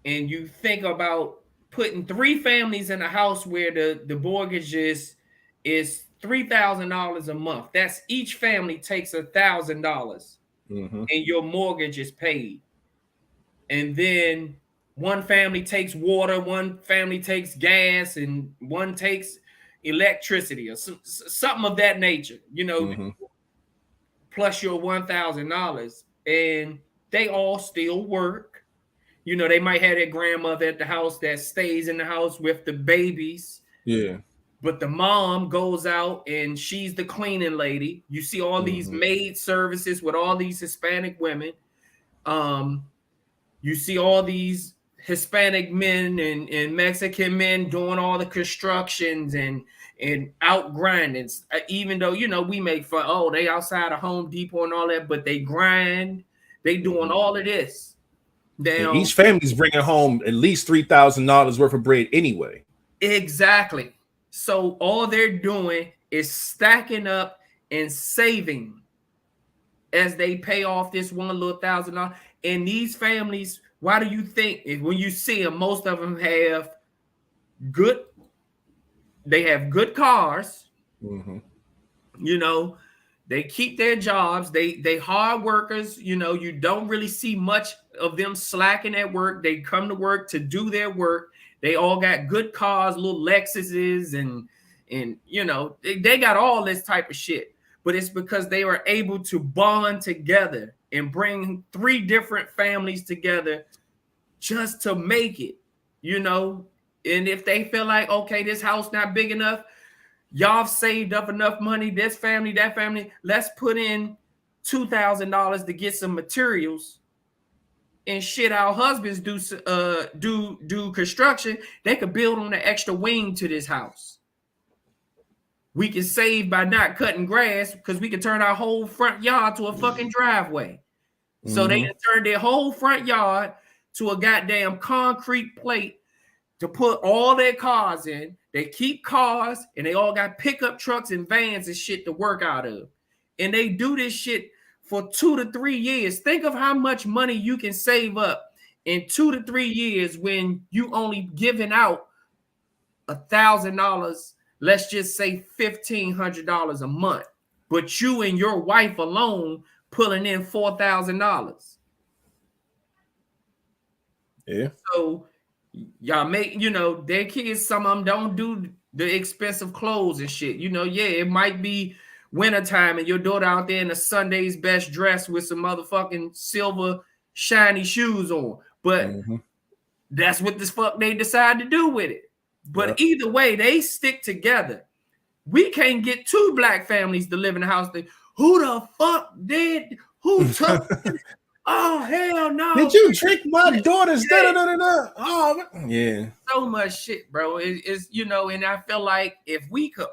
And you think about putting 3 families in a house where the mortgage is $3,000 a month. That's each family takes $1,000, mm-hmm, and your mortgage is paid. And then one family takes water, one family takes gas, and one takes electricity or something of that nature, you know, mm-hmm, plus your $1,000, and they all still work. You know, they might have their grandmother at the house that stays in the house with the babies. Yeah. But the mom goes out and she's the cleaning lady. You see all, mm-hmm, these maid services with all these Hispanic women. You see all these Hispanic men and Mexican men doing all the constructions and out grinding. Even though, you know, we make fun, oh, they outside of Home Depot and all that, but they grind. They doing all of this. Each family's bringing home at least $3,000 worth of bread anyway. Exactly. So all they're doing is stacking up and saving as they pay off this one little $1,000. And these families, why do you think when you see them, most of them have good cars, mm-hmm, you know, they keep their jobs, they hard workers, you know, you don't really see much of them slacking at work. They come to work to do their work. They all got good cars, little Lexuses, and you know, they got all this type of shit. But it's because they were able to bond together and bring 3 different families together just to make it, you know. And if they feel like, okay, this house not big enough, y'all saved up enough money, this family, that family, let's put in $2,000 to get some materials. And shit, our husbands do construction. They could build on an extra wing to this house. We can save by not cutting grass because we can turn our whole front yard to a fucking driveway. Mm-hmm. So they can turn their whole front yard to a goddamn concrete plate to put all their cars in. They keep cars and they all got pickup trucks and vans and shit to work out of. And they do this shit for 2 to 3 years. Think of how much money you can save up in 2 to 3 years when you only giving out $1,000, let's just say $1,500 a month, but you and your wife alone pulling in $4,000. Yeah. So y'all make, you know, their kids, some of them don't do the expensive clothes and shit. You know, yeah, it might be wintertime and your daughter out there in a Sunday's best dress with some motherfucking silver shiny shoes on. But mm-hmm, that's what the fuck they decide to do with it. But either way, they stick together. We can't get 2 black families to live in the house. Who the fuck did? Who took? Oh, hell no. Did you trick my daughters? Yeah. Oh, yeah. So much shit, bro. It's, you know, and I feel like if we could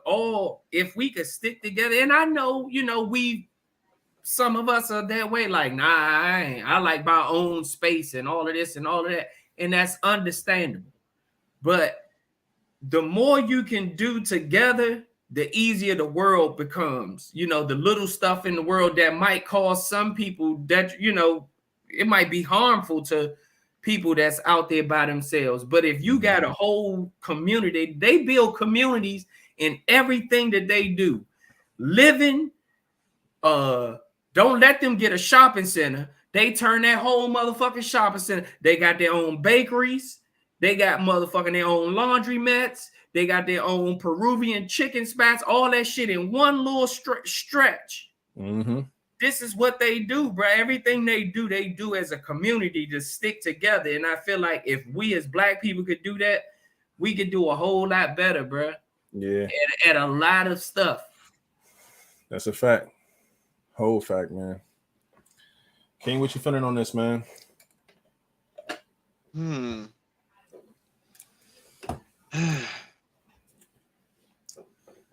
stick together, and I know, you know, some of us are that way, like, nah, I ain't. I like my own space and all of this and all of that. And that's understandable. But the more you can do together, the easier the world becomes. You know, the little stuff in the world that might cause some people that, you know, it might be harmful to people that's out there by themselves. But if you got a whole community, they build communities in everything that they do. Living, don't let them get a shopping center. They turn that whole motherfucking shopping center. They got their own bakeries. They got motherfucking their own laundromats. They got their own Peruvian chicken spots. All that shit in one little stretch. Mm-hmm. This is what they do, bro. Everything they do as a community to stick together. And I feel like if we as black people could do that, we could do a whole lot better, bro. Yeah. At a lot of stuff. That's a fact. Whole fact, man. King, what you feeling on this, man?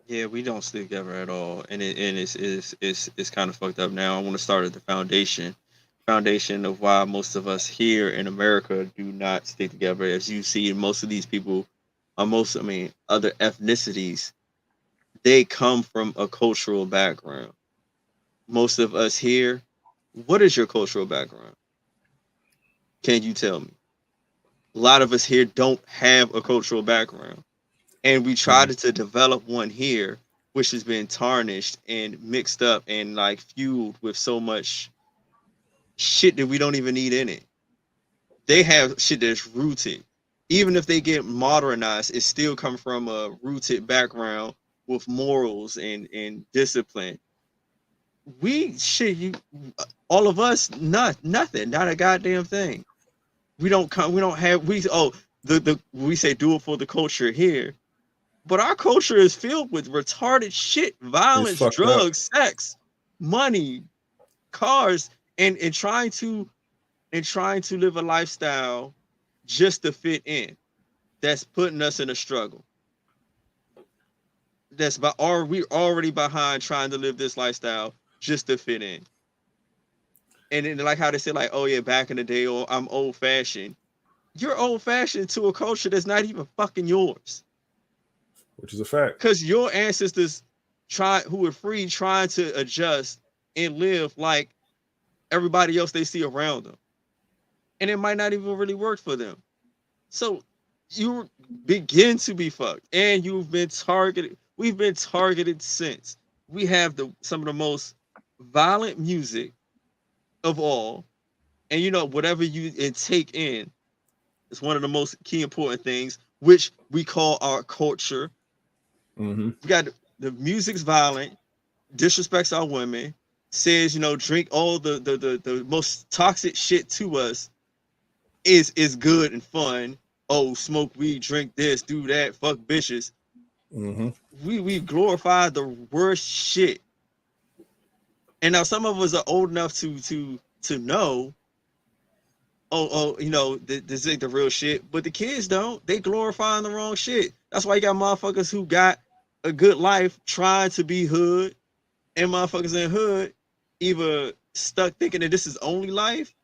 Yeah, we don't stick together at all, and it's kind of fucked up now. I want to start at the foundation of why most of us here in America do not stick together. As you see, most of these people, other ethnicities, they come from a cultural background. Most of us here, what is your cultural background? Can you tell me? A lot of us here don't have a cultural background. And we tried to develop one here, which has been tarnished and mixed up and like fueled with so much shit that we don't even need in it. They have shit that's rooted. Even if they get modernized, it still come from a rooted background with morals and discipline. All of us, nothing, not a goddamn thing. We say do it for the culture here. But our culture is filled with retarded shit, violence, drugs, sex, money, cars, and trying to live a lifestyle just to fit in. That's putting us in a struggle. We're already behind trying to live this lifestyle just to fit in. And then like how they say, like, oh yeah, back in the day, or I'm old fashioned. You're old fashioned to a culture that's not even fucking yours. Which is a fact. Because your ancestors who were free trying to adjust and live like everybody else they see around them. And it might not even really work for them. So you begin to be fucked. And you've been targeted. We've been targeted since. We have some of the most violent music of all. And you know, whatever you take in is one of the most key important things, which we call our culture. Mm-hmm. We got the music's violent, disrespects our women, says, you know, drink all the most toxic shit to us is good and fun. Oh, smoke weed, drink this, do that, fuck bitches. Mm-hmm. We glorified the worst shit. And now some of us are old enough to know, you know, this ain't the real shit. But the kids don't. They glorifying the wrong shit. That's why you got motherfuckers who got a good life trying to be hood, and motherfuckers in hood either stuck thinking that this is only life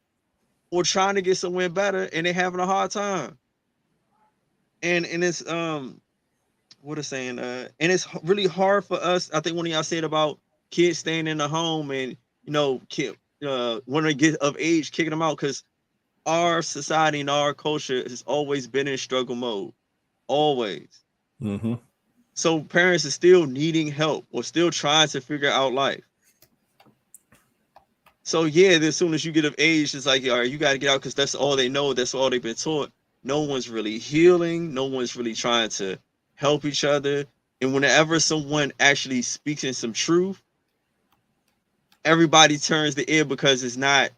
or trying to get somewhere better, and they having a hard time. And it's and it's really hard for us. I think one of y'all said about kids staying in the home and, you know, when they get of age, kicking them out, because our society and our culture has always been in struggle mode. Always. Mm-hmm. So parents are still needing help or still trying to figure out life. So yeah, as soon as you get of age, it's like, all right, you got to get out because that's all they know. That's all they've been taught. No one's really healing. No one's really trying to help each other. And whenever someone actually speaks in some truth, everybody turns the ear because it's not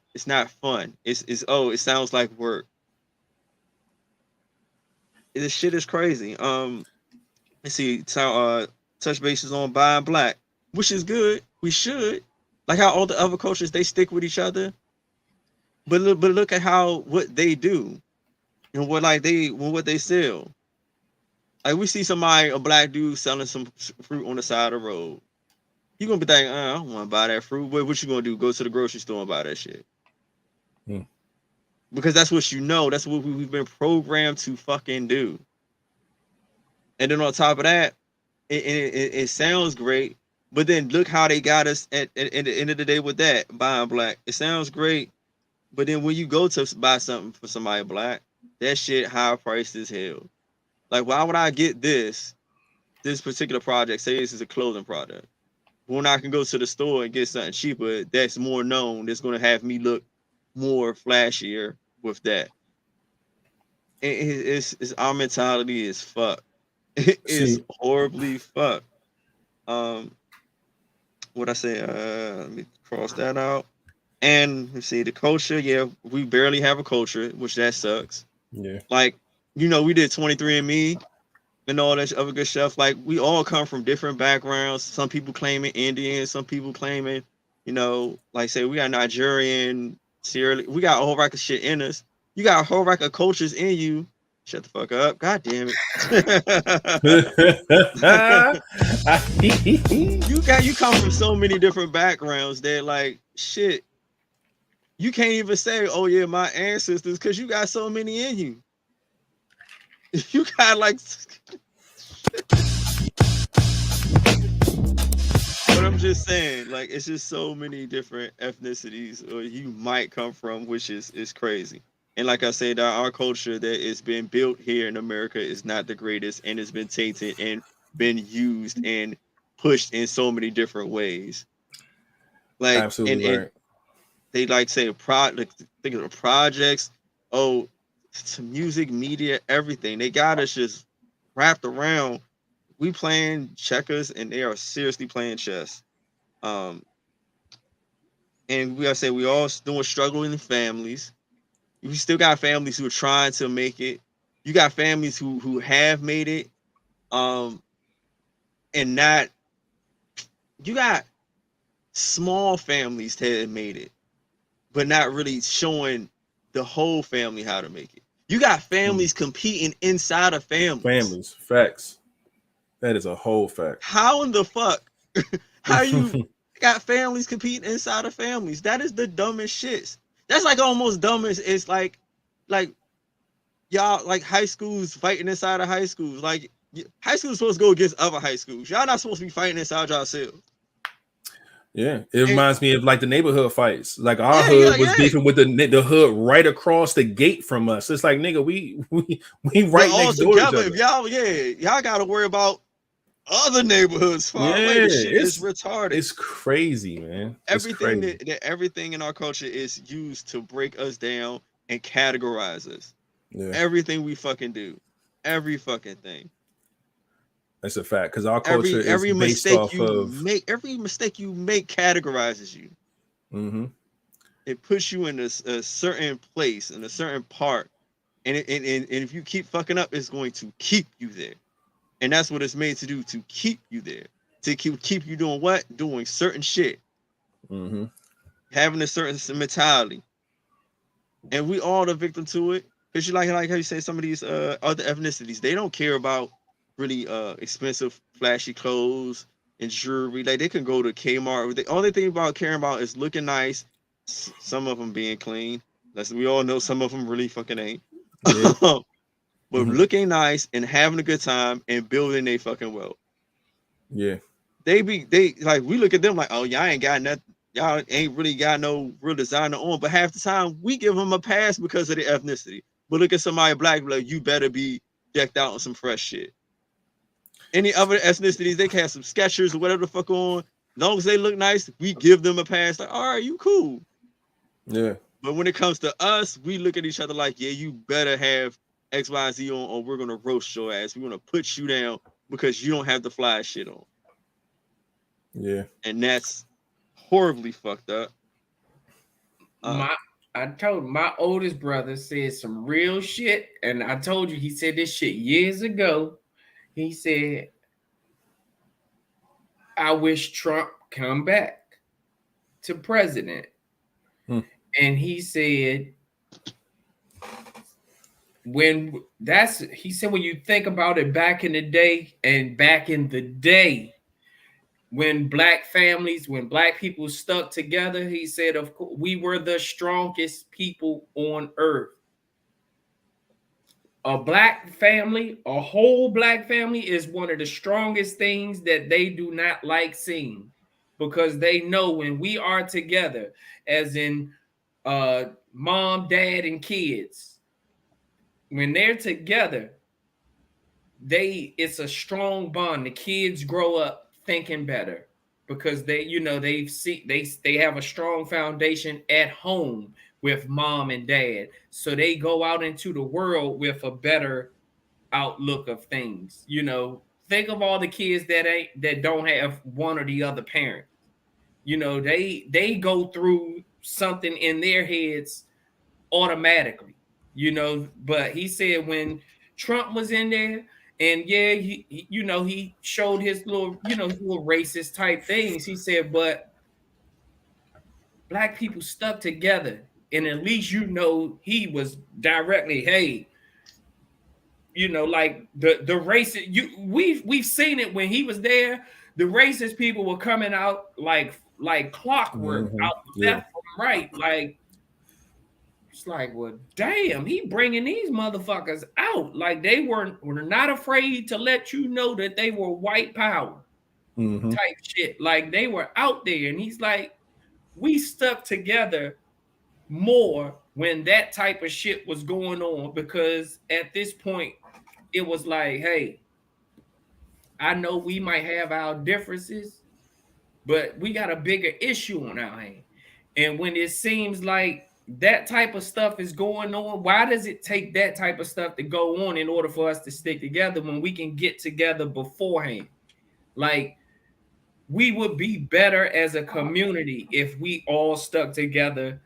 fun. It sounds like work. This shit is crazy. Let's see, touch bases on buying black, which is good. We should. Like how all the other cultures, they stick with each other. But look at what they do and what they sell. Like we see a black dude selling some fruit on the side of the road. You're gonna be thinking, I don't want to buy that fruit. What you gonna do? Go to the grocery store and buy that shit. Because that's what you know. That's what we've been programmed to fucking do. And then on top of that, it sounds great, but then look how they got us at the end of the day with that buying black. It sounds great, but then when you go to buy something for somebody black, that shit high priced as hell. Like, why would I get this particular project? Say this is a clothing product. When I can go to the store and get something cheaper that's more known, that's going to have me look more flashier with that. It's our mentality is fuck. It is horribly fucked. What I say? Let me cross that out. And let's see the culture. Yeah, we barely have a culture, which that sucks. Yeah. Like, we did 23andMe and all that other good stuff. Like, we all come from different backgrounds. Some people claiming Indian, some people claiming, like say we got Nigerian, Sierra. We got a whole rack of shit in us. You got a whole rack of cultures in you. Shut the fuck up. God damn it. You come from so many different backgrounds that, like, shit, you can't even say, oh yeah, my ancestors, because you got so many in you. You got like but I'm just saying, like, it's just so many different ethnicities or you might come from, which is crazy. And like I said, our culture that is been built here in America is not the greatest, and it's been tainted and been used and pushed in so many different ways. Like, absolutely and right. They like say think of the projects, to music, media, everything. They got us just wrapped around. We playing checkers, and they are seriously playing chess. And we gotta say we all doing struggling families. You still got families who are trying to make it. You got families who have made it, and not. You got small families that have made it, but not really showing the whole family how to make it. You got families competing inside of families. Facts. That is a whole fact. How in the fuck? How you got families competing inside of families? That is the dumbest shit. That's like almost dumb as it's like y'all, like, high schools fighting inside of high schools. Like, high school is supposed to go against other high schools. Y'all not supposed to be fighting inside yourselves. Yeah, it reminds me of like the neighborhood fights. Like our hood was beefing with the hood right across the gate from us. It's like, nigga, we right next door to each other. If y'all got to worry about other neighborhoods far away. This shit is retarded. It's crazy, man. Everything everything in our culture is used to break us down and categorize us. Yeah. Everything we fucking do, every fucking thing. That's a fact, because our culture is based off of every mistake you make categorizes you. Mm-hmm. It puts you in a certain place, in a certain part, and if you keep fucking up, it's going to keep you there, and that's what it's made to do, to keep you there, to keep you doing what, doing certain shit, having a certain mentality, and we all the victim to it. Because you like how you say some of these other ethnicities, they don't care about really expensive flashy clothes and jewelry. Like, they can go to Kmart. The only thing about caring about is looking nice. Some of them being clean. We all know some of them really fucking ain't. Yeah. But looking nice and having a good time and building their fucking wealth. Yeah. They like, we look at them like, oh, y'all ain't got nothing. Y'all ain't really got no real designer on. But half the time we give them a pass because of the ethnicity. But look at somebody black, like, you better be decked out on some fresh shit. Any other ethnicities, they can have some Skechers or whatever the fuck on. As long as they look nice, we give them a pass. Like, all right, you cool. Yeah. But when it comes to us, we look at each other like, yeah, you better have X, Y, Z on, or we're gonna roast your ass. We're gonna put you down because you don't have the fly shit on. Yeah. And that's horribly fucked up. I told my oldest brother said some real shit, and I told you he said this shit years ago. He said, I wish Trump come back to president. And he said, when you think about it back in the day, when black people stuck together, he said, of course, we were the strongest people on earth. a black family, a whole black family is one of the strongest things that they do not like seeing, because they know when we are together, as in mom, dad, and kids, when they're together, it's a strong bond. The kids grow up thinking better because they have a strong foundation at home with mom and dad. So they go out into the world with a better outlook of things. Think of all the kids that don't have one or the other parent. They go through something in their heads automatically. But he said when Trump was in there, and yeah, he showed his little racist type things. He said, but black people stuck together, and at least he was directly, hey, like the racist. We've seen it when he was there. The racist people were coming out like clockwork, out left from right, like. It's like, well, damn, he bringing these motherfuckers out. Like were not afraid to let you know that they were white power type shit. Like they were out there. And he's like, we stuck together more when that type of shit was going on, because at this point it was like, hey, I know we might have our differences, but we got a bigger issue on our hand. And when it seems like that type of stuff is going on, why does it take that type of stuff to go on in order for us to stick together when we can get together beforehand? Like, we would be better as a community if we all stuck together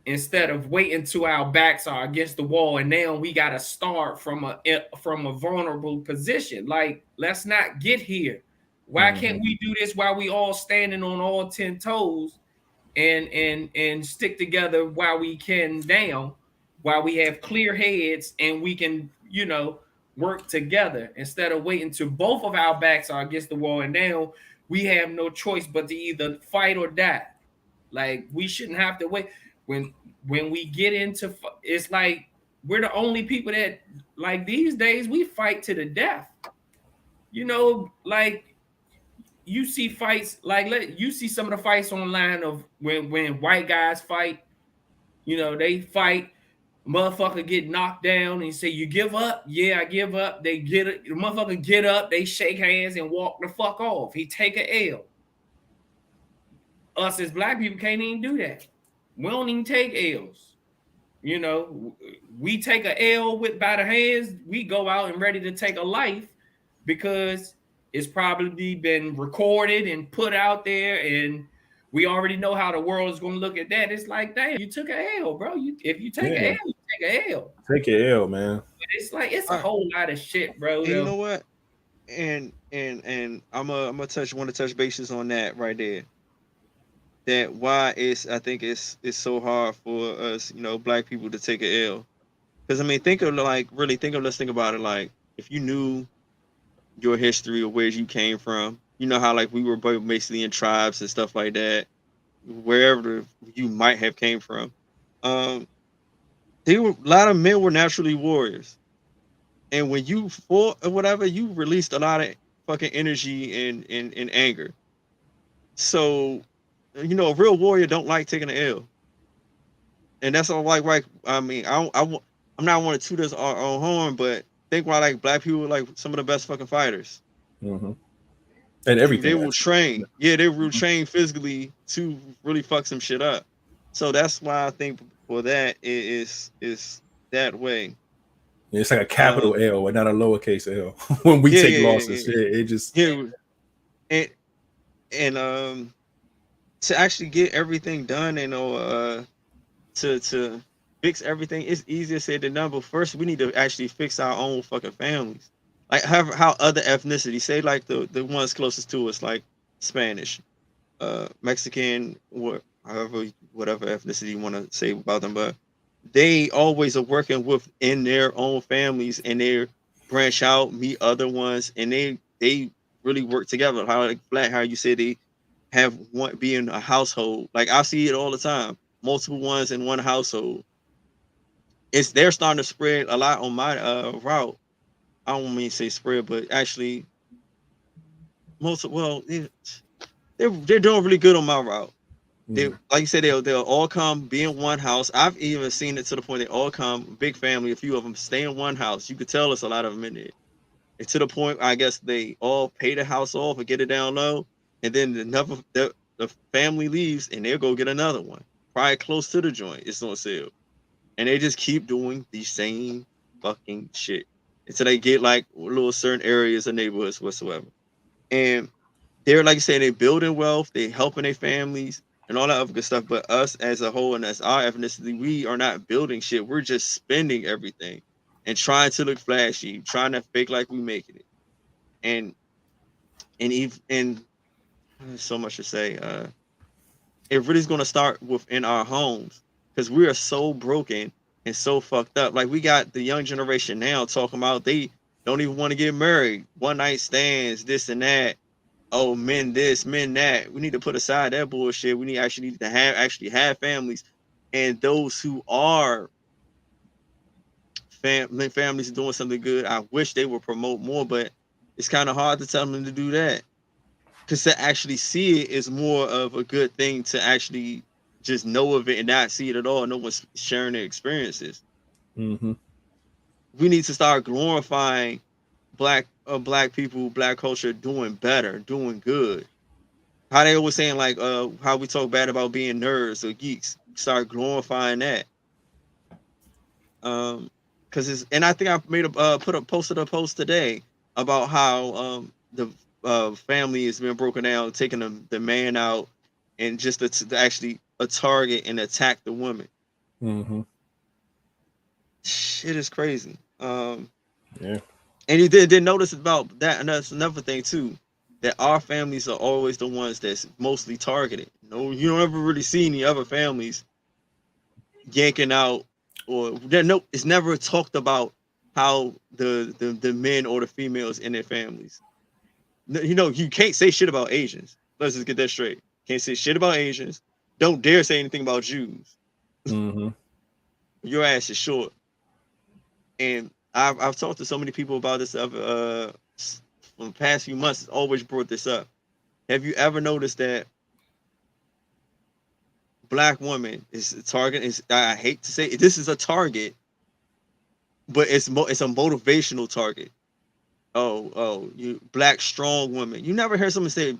instead of waiting till our backs are against the wall and now we got to start from a vulnerable position. Like, let's not get here. Why can't we do this while we all standing on all 10 toes and stick together while we can down, while we have clear heads and we can, work together instead of waiting till both of our backs are against the wall and now we have no choice but to either fight or die. Like, we shouldn't have to wait. When we get into, it's like we're the only people that, like, these days we fight to the death. Like, you see fights, like you see some of the fights online of when white guys fight. They fight, motherfucker get knocked down and say, you give up? Yeah, I give up. They get it. The motherfucker get up, they shake hands and walk the fuck off. He take a L. Us as black people can't even do that. We don't even take L's. We take a L by the hands, we go out and ready to take a life because it's probably been recorded and put out there, and we already know how the world is going to look at that. It's like, damn, you took a L, bro. If you take a L, you take a L. Take a L, man. But it's like, it's a whole lot of shit, bro. You know what? And I'm want to touch bases on that right there. That why I think it's so hard for us, black people to take a L. Because I mean, think about it. Like, if you knew your history or where you came from, how like we were basically in tribes and stuff like that, wherever you might have came from. A lot of men were naturally warriors, and when you fought or whatever, you released a lot of fucking energy and anger. So, a real warrior don't like taking an L, and that's all. Like, right? I mean, I'm not want to toot us our own horn, but think why like black people are like some of the best fucking fighters. And everything they will train. Yeah, they will train physically to really fuck some shit up. So that's why I think for that is that way. Yeah, it's like a capital L and not a lowercase L. When we take losses, it just and to actually get everything done and to fix everything, it's easier said than done. But first, we need to actually fix our own fucking families. Like how other ethnicities, say like the ones closest to us, like Spanish, Mexican, whatever ethnicity you want to say about them, but they always are working within their own families, and they branch out, meet other ones, and they really work together. How like black, how you say they have one be in a household. Like I see it all the time, multiple ones in one household. they're starting to spread a lot on my route. I don't mean to say spread, but actually they're doing really good on my route. They, like you said, they'll all come, be in one house. I've even seen it to the point they all come, big family, a few of them stay in one house. You could tell it's a lot of them in there. And to the point, I guess they all pay the house off and get it down low, and then the family leaves and they'll go get another one, probably close to the joint. It's on sale, and they just keep doing the same fucking shit until they get like little certain areas or neighborhoods whatsoever. And they're, like I say, they building wealth, they helping their families and all that other good stuff. But us as a whole and as our ethnicity, we are not building shit. We're just spending everything and trying to look flashy, trying to fake like we making it. And there's so much to say. It really is going to start within our homes, because we are so broken and so fucked up. Like, we got the young generation now talking about they don't even want to get married, one night stands, this and that. Oh, men this, men that. We need to put aside that bullshit. We need to have families, and those who are families doing something good, I wish they would promote more, but it's kind of hard to tell them to do that, because to actually see it is more of a good thing to actually just know of it and not see it at all. No one's sharing their experiences. Mm-hmm. We need to start glorifying black people, black culture doing better, doing good. How they always saying, like, how we talk bad about being nerds or geeks. Start glorifying that. Because it's, and I think I made posted a post today about how the family has been broken down, taking the man out, and just to actually a target and attack the woman. Mm-hmm. Shit is crazy. Yeah. And you did notice about that, and that's another thing too, that our families are always the ones that's mostly targeted. No, you don't ever really see any other families yanking out, or it's never talked about how the men or the females in their families. You know, you can't say shit about Asians. Let's just get that straight. Can't say shit about Asians. Don't dare say anything about Jews. Mm-hmm. Your ass is short. And I've talked to so many people about this from the past few months. Always brought this up. Have you ever noticed that black woman is a target? I hate to say it, this is a target, but it's a motivational target. Oh, you black strong woman. You never hear someone say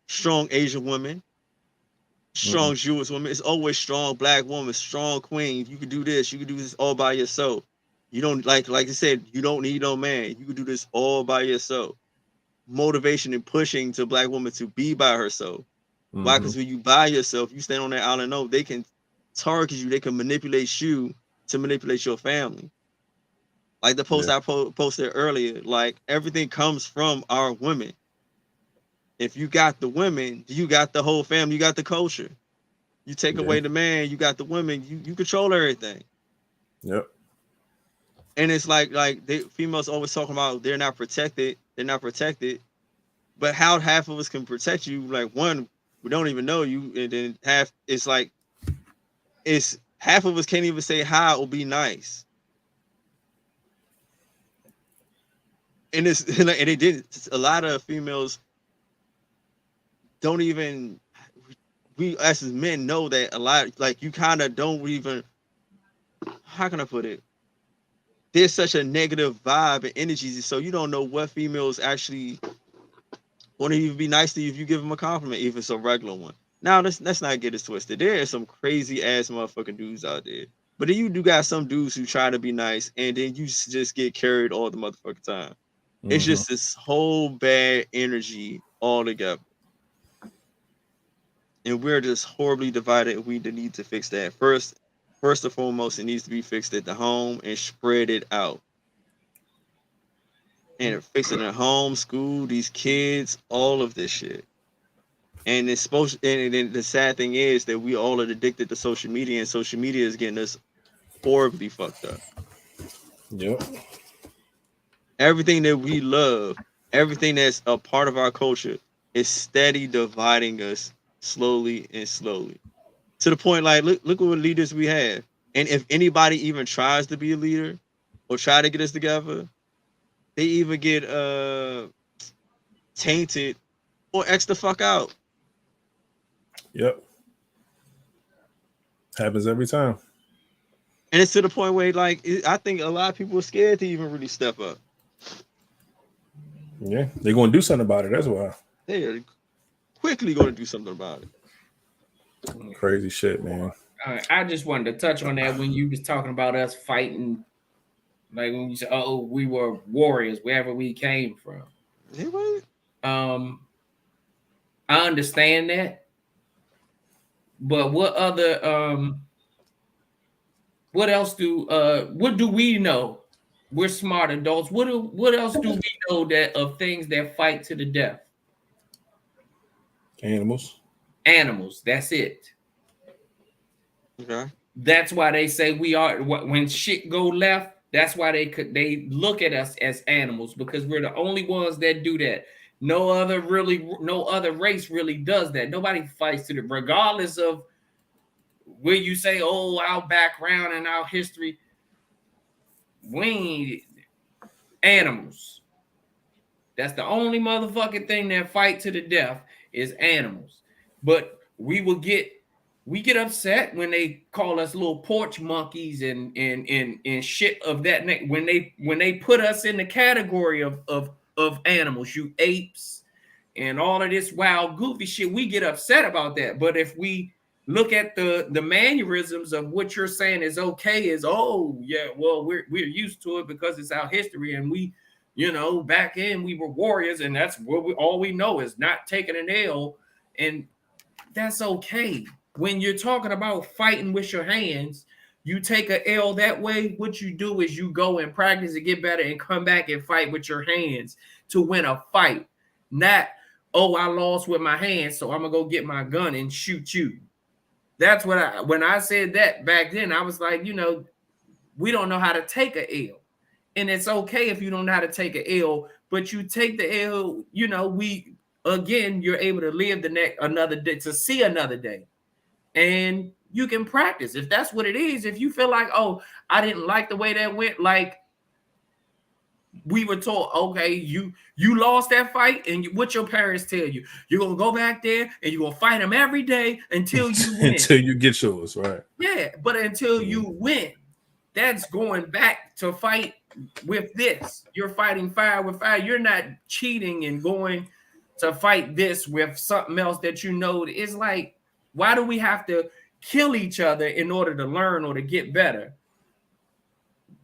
strong Asian woman, strong Jewish woman. It's always strong black woman, strong queen. You can do this. You can do this all by yourself. You don't like I said, you don't need no man. You can do this all by yourself. Motivation and pushing to black women to be by herself. Mm-hmm. Why? Because when you by yourself, you stand on that island. No, they can target you. They can manipulate you to manipulate your family. Like the post I posted earlier, like everything comes from our women. If you got the women, you got the whole family. You got the culture. You take away the man, you got the women. You control everything. Yep. And it's like females always talking about they're not protected. They're not protected. But how half of us can protect you? Like, one, we don't even know you, and then half of us can't even say hi or be nice. And it's like, and they did. A lot of females don't even. We as men know that a lot. Like, you kind of don't even. How can I put it? There's such a negative vibe and energy, so you don't know what females actually want to even be nice to you if you give them a compliment, even if it's a regular one. Now, let's not get it twisted. There are some crazy ass motherfucking dudes out there, but then you do got some dudes who try to be nice, and then you just get carried all the motherfucking time. Mm-hmm. It's just this whole bad energy all together, and we're just horribly divided. We need to fix that first. First and foremost, it needs to be fixed at the home and spread it out. And fix it at home, school, these kids, all of this shit. And it's supposed and then the sad thing is that we all are addicted to social media, and social media is getting us horribly fucked up. Yep. Everything that we love, everything that's a part of our culture is steady dividing us slowly and slowly. To the point, like, look what leaders we have. And if anybody even tries to be a leader or try to get us together, they either get tainted or X the fuck out. Yep. Happens every time. And it's to the point where, like, I think a lot of people are scared to even really step up. Yeah, they're going to do something about it. That's why. They're quickly going to do something about it. Crazy shit, man. I just wanted to touch on that when you was talking about us fighting, like when you said, "Oh, we were warriors wherever we came from." Anyway. I understand that, but what else do we know? We're smart adults. What else do we know that of things that fight to the death? Animals. That's it. Okay. That's why they say we are, when shit go left, that's why they look at us as animals, because we're the only ones that do that. No other race really does that. Nobody fights to the, regardless of where you say, oh, our background and our history. We ain't animals. That's the only motherfucking thing that fight to the death is animals. But we get upset when they call us little porch monkeys and shit of that. When they put us in the category of animals, you apes and all of this wild goofy shit, we get upset about that. But if we look at the mannerisms of what you're saying is okay, is, oh yeah, well, we're used to it because it's our history, and we, back in we were warriors, and that's what all we know is not taking an L, and that's okay. When you're talking about fighting with your hands, you take an L that way, what you do is you go and practice to get better and come back and fight with your hands to win a fight. Not, oh, I lost with my hands, so I'm gonna go get my gun and shoot you. That's what when I said that back then, I was like, we don't know how to take a L. And it's okay if you don't know how to take a L, but you take the L, you're able to live another day, to see another day. And you can practice if that's what it is. If you feel like, oh, I didn't like the way that went, like we were told, okay, you lost that fight, and what your parents tell you, you're gonna go back there and you're gonna fight them every day until you win. Until you get yours, right? Yeah, but until you win, that's going back to fight with this. You're fighting fire with fire. You're not cheating and going to fight this with something else that it's like, why do we have to kill each other in order to learn or to get better?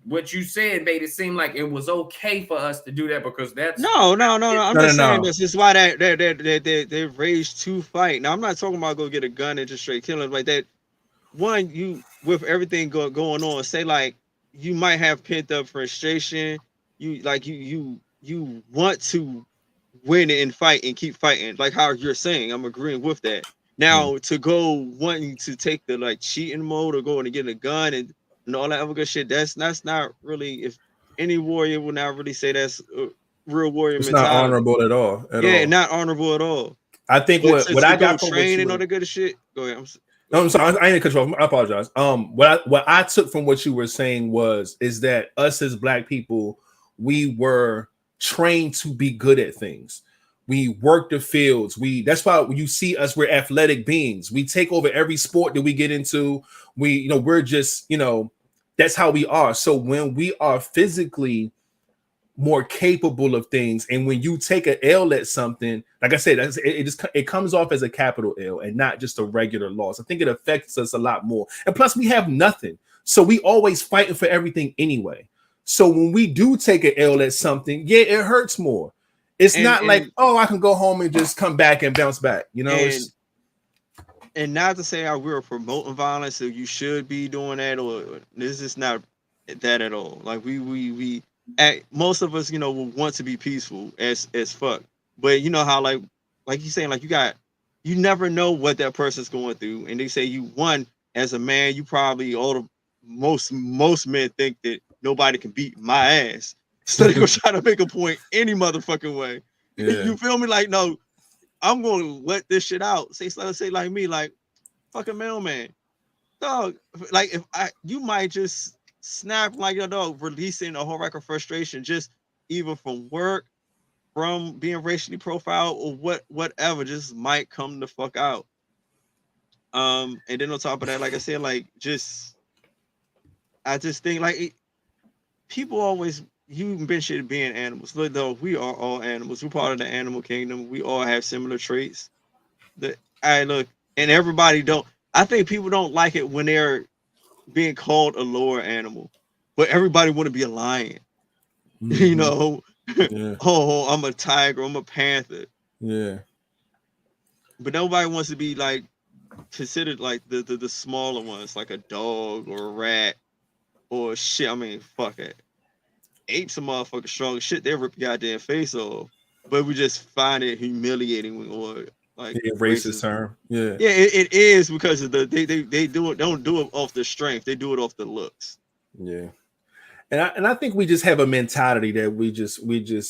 What you said made it seem like it was okay for us to do that because that's no. I'm just saying this is why they raised to fight. Now I'm not talking about go get a gun and just straight killing like that. One, you with everything going on, say like you might have pent up frustration. You want to win and fight and keep fighting, like how you're saying. I'm agreeing with that. Now to go wanting to take the like cheating mode or going to get a gun and all that other good shit, that's not really, if any warrior would not really say that's a real warrior mentality. Not honorable at all. Not honorable at all. I think what I got from train and all the good shit. Go ahead. I'm sorry, I ain't control. I apologize. What I took from what you were saying is that us as Black people, we were trained to be good at things. We work the fields. That's why when you see us, we're athletic beings. We take over every sport that we get into. We're just, that's how we are. So when we are physically more capable of things, and when you take an L at something, like I said, it comes off as a capital L and not just a regular loss. I think it affects us a lot more. And plus, we have nothing, so we always fighting for everything anyway. So when we do take an L at something, yeah, it hurts more. It's not like, oh, I can go home and just come back and bounce back, And not to say we're promoting violence, so you should be doing that, or this is not that at all. Like we most of us, will want to be peaceful as fuck. But you know how like you saying, like you never know what that person's going through, and they say you won as a man. You probably most men think that nobody can beat my ass. So they gonna try to make a point any motherfucking way. Yeah. You feel me? Like, no, I'm gonna let this shit out. Say like me, like fucking mailman. dog, like you might just snap like your dog, releasing a whole rack of frustration, just even from work, from being racially profiled, or whatever, just might come the fuck out. And then on top of that, like I said, like I just think like people always you mentioned being animals. Look, though, we are all animals. We're part of the animal kingdom. We all have similar traits. And everybody don't. I think people don't like it when they're being called a lower animal, but everybody want to be a lion. Mm-hmm. You know, yeah. Oh, I'm a tiger. I'm a panther. Yeah. But nobody wants to be like considered like the smaller ones, like a dog or a rat or shit. I mean, fuck it. Apes are motherfucking strong shit. They rip your goddamn face off. But we just find it humiliating or like racist term. Yeah. Yeah, it is because of they don't do it off the strength. They do it off the looks. Yeah. And I think we just have a mentality that we just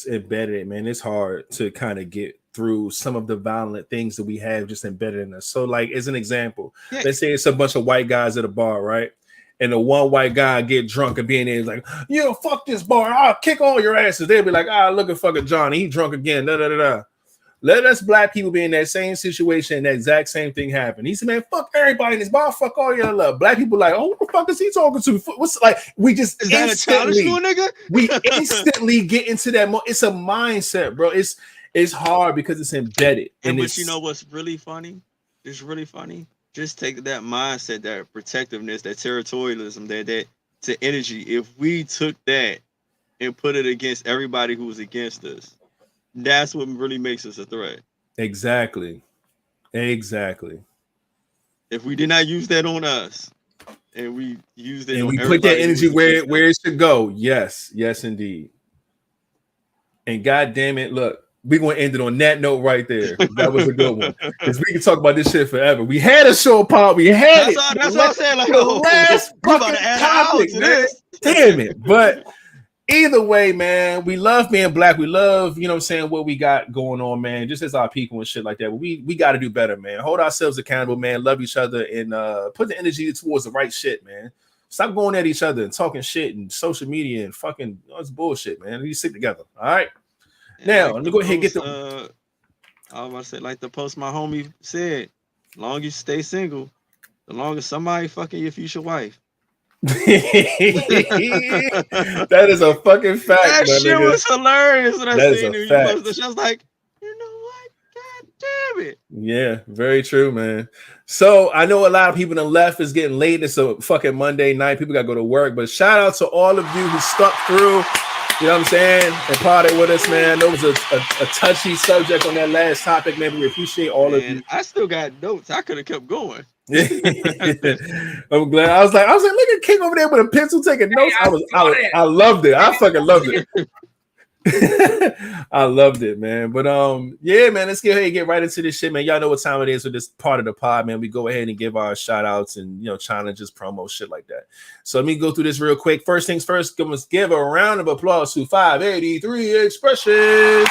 embedded it, man. It's hard to kind of get through some of the violent things that we have just embedded in us. So, like, as an example, let's say it's a bunch of white guys at a bar, right? And the one white guy get drunk and being there like, yo, fuck this bar, I'll kick all your asses. They'll be like, look at fucking Johnny, he drunk again. Let us black people be in that same situation and that exact same thing happen. He said, man, fuck everybody in this bar, fuck all your love. Black people like, oh, what the fuck is he talking to? What's like, we just instantly, we instantly get into that. It's a mindset, bro. It's hard because it's embedded. But you know what's really funny? It's really funny. Just take that mindset, that protectiveness, that territorialism, that energy. If we took that and put it against everybody who was against us, that's what really makes us a threat. Exactly. If we did not use that on us, and we used it, and we put that energy where it should go. Yes, indeed. And God damn it, look, we're gonna end it on that note right there. That was a good one. Because we can talk about this shit forever. We had a show pod, we had that's what I'm saying. Like, last fucking topic, man. Damn it, but. Either way, man, we love being black. We love, you know what I'm saying, what we got going on, man, just as our people and shit like that. But we got to do better, man. Hold ourselves accountable, man. Love each other and put the energy towards the right shit, man. Stop going at each other and talking shit and social media and fucking it's bullshit, man. You stick together. All right. Now, let me go ahead and get the. I was about to say, like the post my homie said, as long as you stay single, the longer somebody fucking your future wife. That is a fucking fact. That shit was hilarious when I seen it. I was like, you know what? God damn it. Yeah, very true, man. So I know a lot of people on the left is getting late. It's a fucking Monday night. People gotta go to work. But shout out to all of you who stuck through. You know what I'm saying? And parted with us, man. There was a touchy subject on that last topic, man. We appreciate all of you. I still got notes. I could have kept going. I'm glad. I was like, look at King over there with a pencil taking notes. I loved it. I fucking loved it. I loved it, man. But yeah, man, let's get ahead and get right into this shit, man. Y'all know what time it is with this part of the pod, man. We go ahead and give our shout outs and challenges, promo, shit like that. So let me go through this real quick. First things first, let's give a round of applause to 583 Expressions.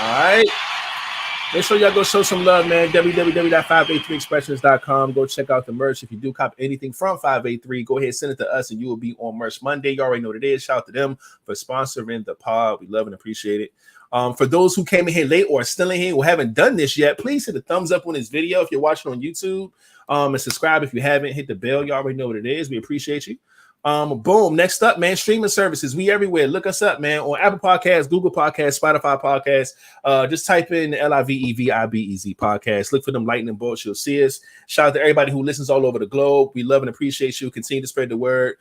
All right. Make sure y'all go show some love, man. www.583expressions.com. Go check out the merch. If you do cop anything from 583, go ahead and send it to us and you will be on Merch Monday. You already know what it is. Shout out to them for sponsoring the pod. We love and appreciate it. For those who came in here late or still in here who haven't done this yet, please hit the thumbs up on this video if you're watching on YouTube. And subscribe if you haven't. Hit the bell. You already know what it is. We appreciate you. Boom. Next up, man, streaming services. We everywhere. Look us up, man, on Apple Podcasts, Google Podcasts, Spotify Podcasts. Just type in LiveVibez podcast. Look for them lightning bolts. You'll see us. Shout out to everybody who listens all over the globe. We love and appreciate you. Continue to spread the word.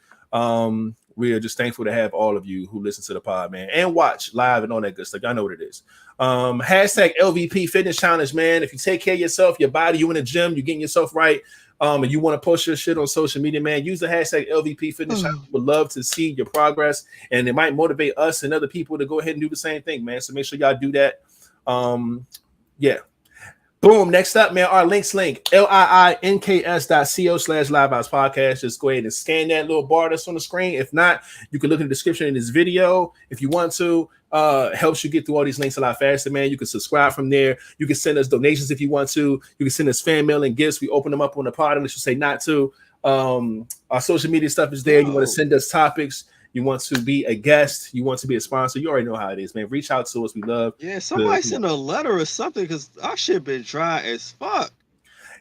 We are just thankful to have all of you who listen to the pod, man, and watch live and all that good stuff. Y'all know what it is. Hashtag LVP Fitness Challenge, man. If you take care of yourself, your body, you in the gym, you're getting yourself right. And you want to post your shit on social media, man, use the hashtag LVP Fitness Challenge. Would love to see your progress, and it might motivate us and other people to go ahead and do the same thing, man. So make sure y'all do that. Yeah. Boom. Next up, man, our links link, liinks.co/LiveVibezPodcast. Just go ahead and scan that little bar that's on the screen. If not, you can look in the description in this video if you want to. Helps you get through all these links a lot faster, man. You can subscribe from there. You can send us donations if you want to. You can send us fan mail and gifts. We open them up on the pod unless you say not to. Our social media stuff is there. You want to send us topics. You want to be a guest. You want to be a sponsor. You already know how it is, man. Reach out to us. We love. Yeah, somebody send a letter or something because our shit been dry as fuck.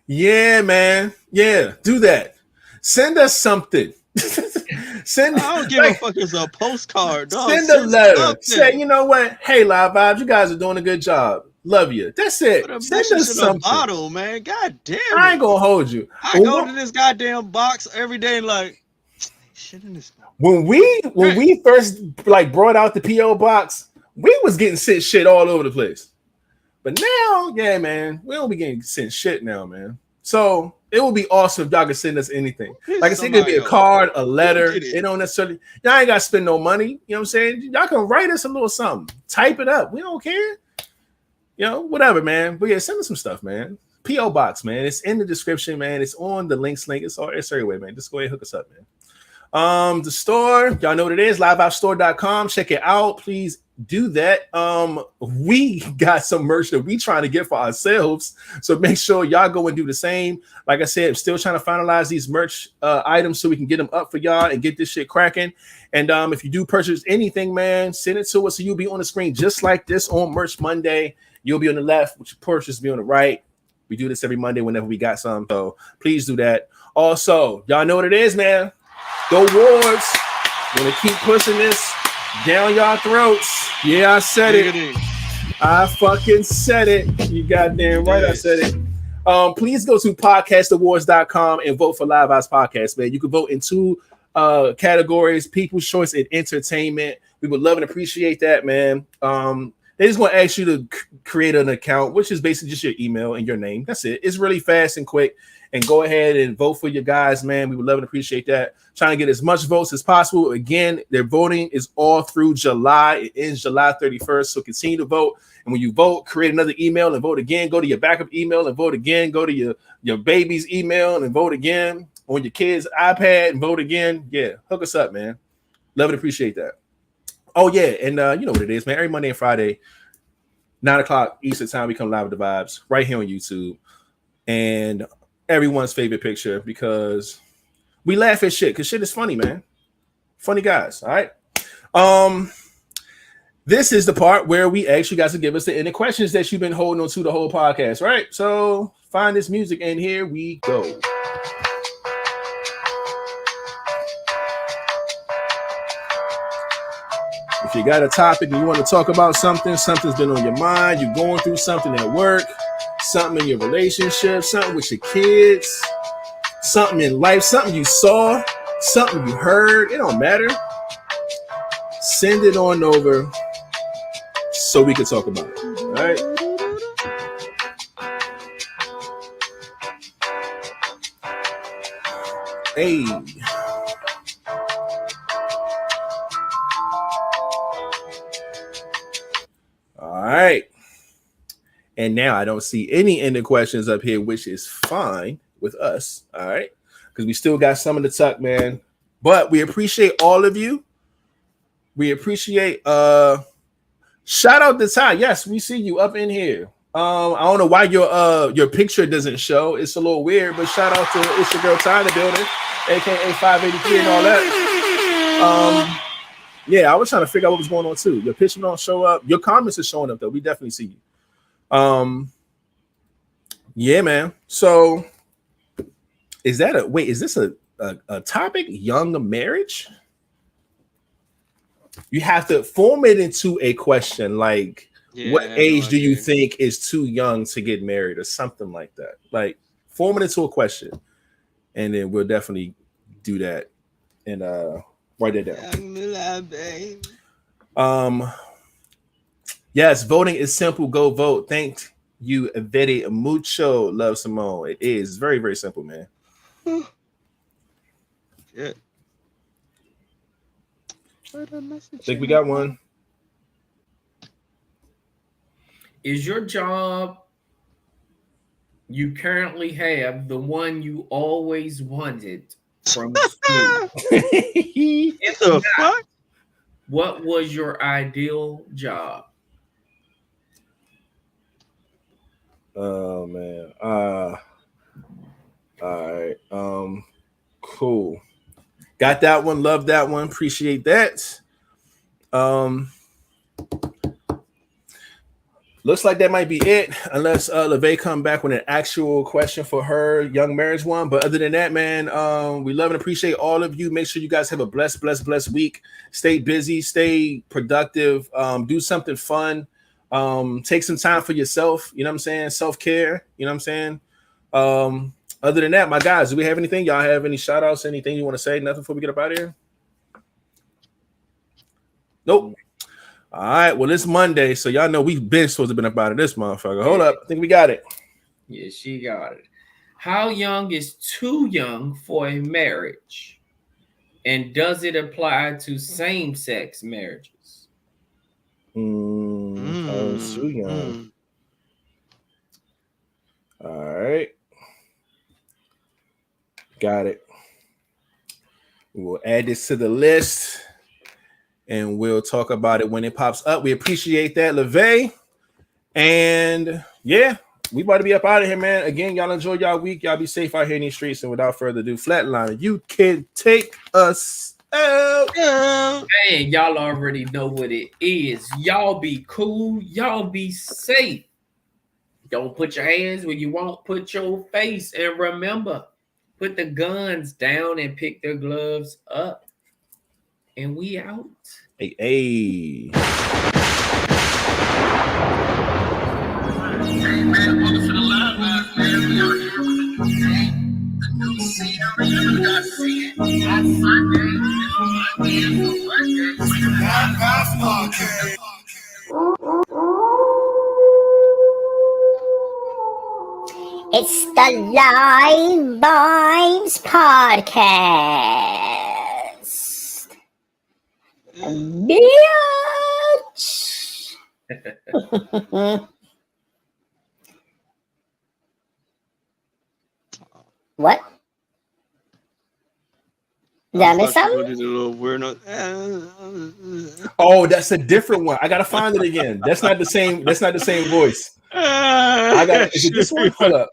Yeah, man. Yeah, do that. Send us something. I don't give a fuck. It's a postcard. Dog. Send a letter. Something. Say, you know what? Hey, Live Vibes, you guys are doing a good job. Love you. That's it. Send us something. Bottle, man. God damn it. I ain't gonna hold you. I go to this goddamn box every day like shit in this. When we first like brought out the PO box, we was getting sent shit all over the place. But now, yeah, man, we don't be getting sent shit now, man. So it would be awesome if y'all could send us anything. Like I said, it could be a card, a letter. It don't necessarily, y'all ain't got to spend no money. You know what I'm saying? Y'all can write us a little something. Type it up. We don't care. You know, whatever, man. But yeah, send us some stuff, man. PO box, man. It's in the description, man. It's on the links link. It's everywhere, man. Just go ahead and hook us up, man. The store, y'all know what it is, livevibestore.com. Check it out. Please do that. We got some merch that we trying to get for ourselves, so make sure y'all go and do the same. Like I said, I'm still trying to finalize these merch items so we can get them up for y'all and get this shit cracking. And if you do purchase anything, man, send it to us so you'll be on the screen just like this on Merch Monday. You'll be on the left, which your purchase be on the right. We do this every Monday whenever we got some, so please do that. Also, y'all know what it is, man. The awards. Gonna keep pushing this down y'all throats. Yeah, I said it. I fucking said it. You goddamn right, I said it. Please go to podcastawards.com and vote for Live Vibez Podcast, man. You can vote in two categories: People's Choice and Entertainment. We would love and appreciate that, man. They just want to ask you to create an account, which is basically just your email and your name. That's it. It's really fast and quick. And go ahead and vote for your guys, man. We would love and appreciate that. Trying to get as much votes as possible. Again, their voting is all through July. It ends July 31st. So continue to vote. And when you vote, create another email and vote again. Go to your backup email and vote again. Go to your baby's email and vote again. On your kid's iPad and vote again. Yeah, hook us up, man. Love and appreciate that. Oh, yeah. And you know what it is, man. Every Monday and Friday, 9 o'clock Eastern time, we come live with the Vibes right here on YouTube. And everyone's favorite picture because we laugh at shit because shit is funny, man. Funny guys. All right. This is the part where we ask you guys to give us the inner questions that you've been holding on to the whole podcast, right? So find this music and here we go. If you got a topic and you want to talk about something's been on your mind, you're going through something at work, something in your relationship, something with your kids, something in life, something you saw, something you heard, it don't matter. Send it on over so we can talk about it. All right. Hey. All right. And now I don't see any ending questions up here, which is fine with us. All right. Because we still got some of the tuck, man. But we appreciate all of you. We appreciate shout out to Ty. Yes, we see you up in here. I don't know why your picture doesn't show. It's a little weird, but shout out to it's your girl Ty in the building, aka 583 and all that. Yeah, I was trying to figure out what was going on too. Your picture don't show up. Your comments are showing up though. We definitely see you. Yeah, man. So is this a topic? Young marriage? You have to form it into a question like, what age do you think is too young to get married or something like that? Like, form it into a question, and then we'll definitely do that and write it down. Yes, voting is simple. Go vote. Thank you very mucho, Love Simone. It is very, very simple, man. Yeah. I think we got one. Is your job You currently have the one you always wanted from school. What the fuck? What was your ideal job? Oh man. All right. Cool. Got that one. Love that one. Appreciate that. Looks like that might be it, unless LeVay come back with an actual question for her young marriage one. But other than that, man, we love and appreciate all of you. Make sure you guys have a blessed week. Stay busy, stay productive, do something fun. Take some time for yourself. You know what I'm saying? Self-care. You know what I'm saying? Other than that, my guys, do we have anything? Y'all have any shout outs? Anything you want to say? Nothing before we get up out of here? Nope. All right. Well, it's Monday, so y'all know we've been supposed to been up out of this motherfucker. Hold up. I think we got it. Yeah, she got it. How young is too young for a marriage? And does it apply to same-sex marriages? Too young. All right. Got it. We'll add this to the list and we'll talk about it when it pops up. We appreciate that, LeVay. And yeah, we about to be up out of here, man. Again, y'all enjoy y'all week. Y'all be safe out here in these streets. And without further ado, Flatliner, you can take us out. Man, y'all already know what it is. Y'all be cool. Y'all be safe. Don't put your hands where you won't put your face. And remember, put the guns down and pick their gloves up. And we out. Hey. It's the LiveVibez Podcast. Bitch. What? Did I miss something? Oh, that's a different one. I gotta find it again. That's not the same. That's not the same voice. I got it. Is it this one? Hold up.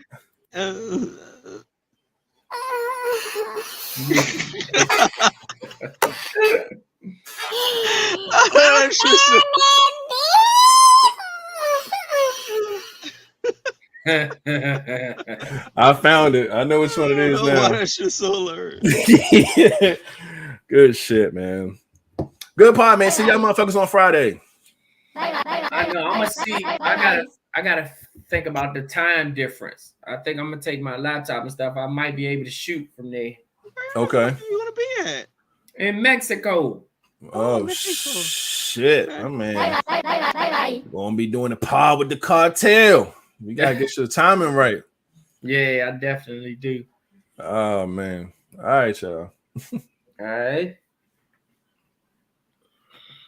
I found it. I know which one it is now. That shit's so hilarious. Yeah. Good shit, man. Good pod, man. See y'all motherfuckers on Friday. I know. I'm gonna see. I gotta think about the time difference. I think I'm gonna take my laptop and stuff. I might be able to shoot from there. Okay. Where you wanna be at? In Mexico. Oh shit, oh man. We're gonna be doing the pod with the cartel. We gotta get your timing right. Yeah, I definitely do. Oh man. All right, y'all. All right.